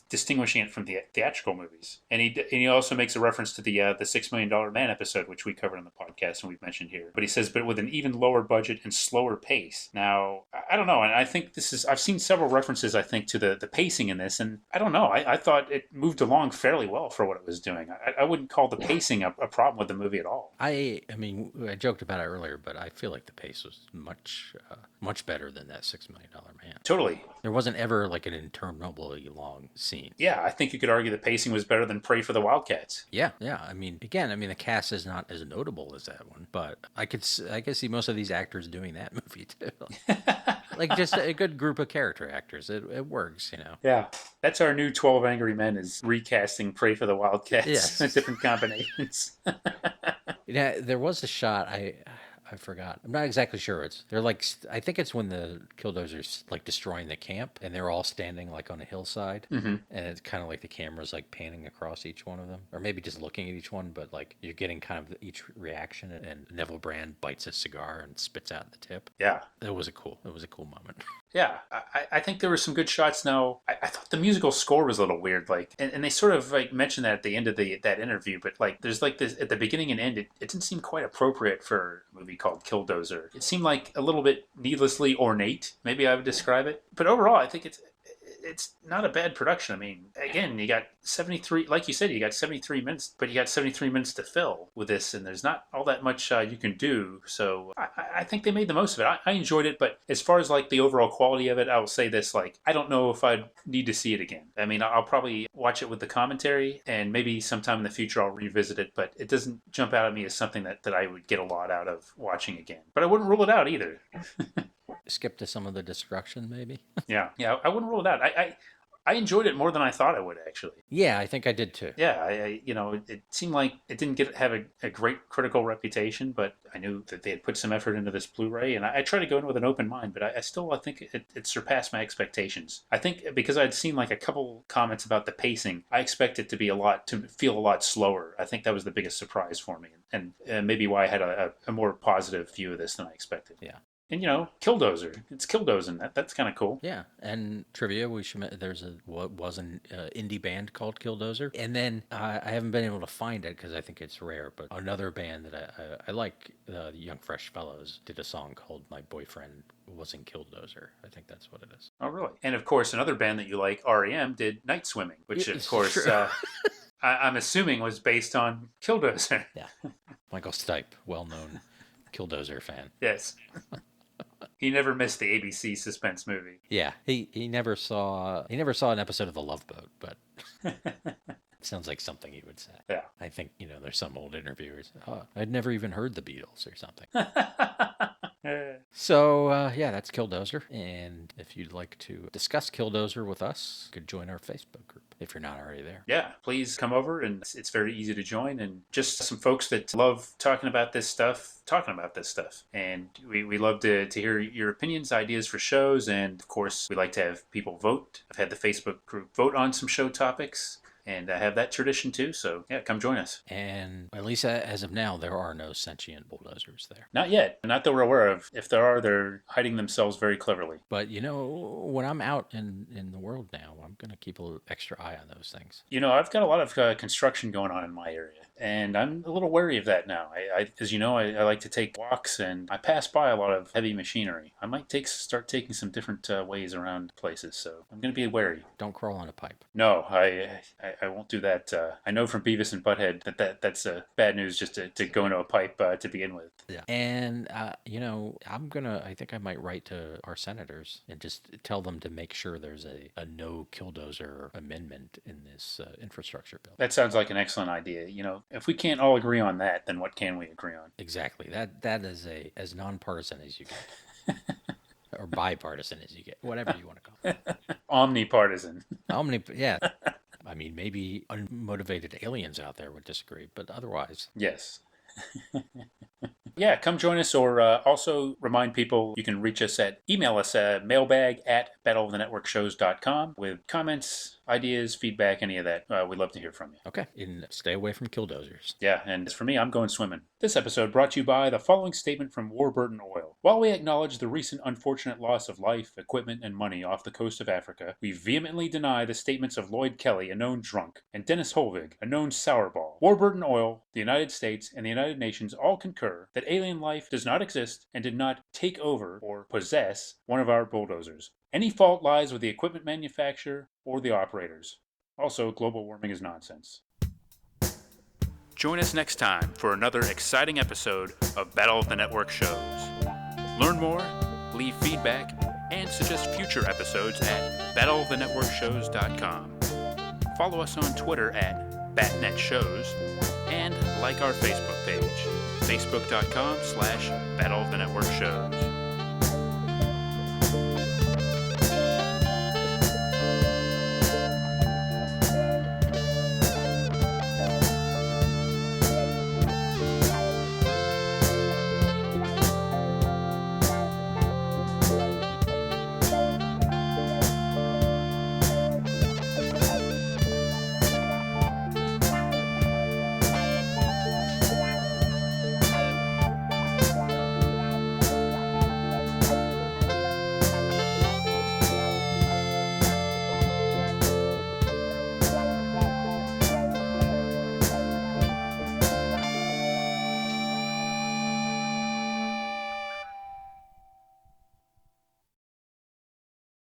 distinguishing it from the theatrical movies. And he also makes a reference to the $6 Million Man episode, which we covered on the podcast and we've mentioned here. But he says, but with an even lower budget and slower pace. Now, I don't know, and I think I've seen several references, I think, to the pacing in this, and I don't know, I thought it moved along fairly well for what it was doing. I wouldn't call the pacing a problem with the movie at all. I mean, I joked about it earlier, but I feel like the pace was much better than that $6 Million Man. Totally. There wasn't ever like an interminably long scene. Yeah, I think you could argue the pacing was better than Pray for the Wildcats. Yeah. I mean, the cast is not as notable as that one, but I could see most of these actors doing that movie too. Like just a good group of character actors. It works, Yeah, that's our new 12 Angry Men, is recasting Pray for the Wildcats. Yes. Different combinations. Yeah, there was a shot I forgot. I'm not exactly sure. They're like, I think it's when the Killdozers like destroying the camp, and they're all standing like on a hillside, and it's kind of like the camera's like panning across each one of them, or maybe just looking at each one, but like you're getting kind of each reaction. And Neville Brand bites a cigar and spits out the tip. Yeah, it was a cool moment. Yeah, I think there were some good shots. Now, I thought the musical score was a little weird, and they sort of like mentioned that at the end of that interview, but like there's like this at the beginning and end, it didn't seem quite appropriate for a movie called Killdozer. It seemed like a little bit needlessly ornate, maybe I would describe it. But overall, I think it's not a bad production. I mean, again, you got 73, like you said, you got 73 minutes, but you got 73 minutes to fill with this, and there's not all that much you can do. So I think they made the most of it. I enjoyed it, but as far as like the overall quality of it, I will say this: like, I don't know if I'd need to see it again. I mean, I'll probably watch it with the commentary, and maybe sometime in the future I'll revisit it, but it doesn't jump out at me as something that I would get a lot out of watching again. But I wouldn't rule it out either. Skip to some of the destruction, maybe. Yeah, I wouldn't rule it out. I enjoyed it more than I thought I would, actually. Yeah, I think I did too. Yeah, it seemed like it didn't have a great critical reputation, but I knew that they had put some effort into this Blu-ray, and I tried to go in with an open mind, but I think it surpassed my expectations. I think because I'd seen like a couple comments about the pacing, I expect it to feel a lot slower. I think that was the biggest surprise for me, and maybe why I had a more positive view of this than I expected. Yeah. And Killdozer. It's Killdozing. That's kind of cool. Yeah, and trivia, we should. There's an indie band called Killdozer, and then I haven't been able to find it because I think it's rare. But another band that I like, the Young Fresh Fellows, did a song called "My Boyfriend Wasn't Killdozer." I think that's what it is. Oh, really? And of course, another band that you like, REM, did Night Swimming, which of course I'm assuming was based on Killdozer. Yeah, Michael Stipe, well-known Killdozer fan. Yes. He never missed the ABC suspense movie. Yeah, he never saw an episode of The Love Boat, but it sounds like something he would say. Yeah. I think there's some old interviewers. Oh, I'd never even heard the Beatles or something. So yeah, that's Killdozer, and if you'd like to discuss Killdozer with us, you could join our Facebook group if you're not already there. Yeah, please come over, and it's very easy to join, and just some folks that love talking about this stuff. And we love to hear your opinions, ideas for shows, and of course we like to have people vote. I've had the Facebook group vote on some show topics, and I have that tradition too, so yeah, come join us. And at least as of now, there are no sentient bulldozers there. Not yet. Not that we're aware of. If there are, they're hiding themselves very cleverly. But when I'm out in the world now, I'm going to keep a little extra eye on those things. I've got a lot of construction going on in my area, and I'm a little wary of that now. As you know, I like to take walks, and I pass by a lot of heavy machinery. I might start taking some different ways around places, so I'm going to be wary. Don't crawl on a pipe. No, I won't do that. I know from Beavis and Butthead that's bad news just to go into a pipe to begin with. Yeah. And, I think I might write to our senators and just tell them to make sure there's a no Killdozer amendment in this infrastructure bill. That sounds like an excellent idea. If we can't all agree on that, then what can we agree on? Exactly. That is as nonpartisan as you get. Or bipartisan as you get. Whatever you want to call it. Omnipartisan. Yeah. I mean, maybe unmotivated aliens out there would disagree, but otherwise. Yes. Yeah, come join us, or also remind people you can reach us email us at mailbag@battleofthenetworkshows.com with comments, ideas, feedback, any of that. We'd love to hear from you. Okay, and stay away from Killdozers. Yeah, and as for me, I'm going swimming. This episode brought to you by the following statement from Warburton Oil. While we acknowledge the recent unfortunate loss of life, equipment, and money off the coast of Africa, we vehemently deny the statements of Lloyd Kelly, a known drunk, and Dennis Holvig, a known sourball. Warburton Oil, the United States, and the United Nations all concur that alien life does not exist and did not take over or possess one of our bulldozers. Any fault lies with the equipment manufacturer or the operators. Also, global warming is nonsense. Join us next time for another exciting episode of Battle of the Network Shows. Learn more, leave feedback, and suggest future episodes at battleofthenetworkshows.com. Follow us on Twitter at BatNetShows, and like our Facebook page, facebook.com/Battle of the Network Shows.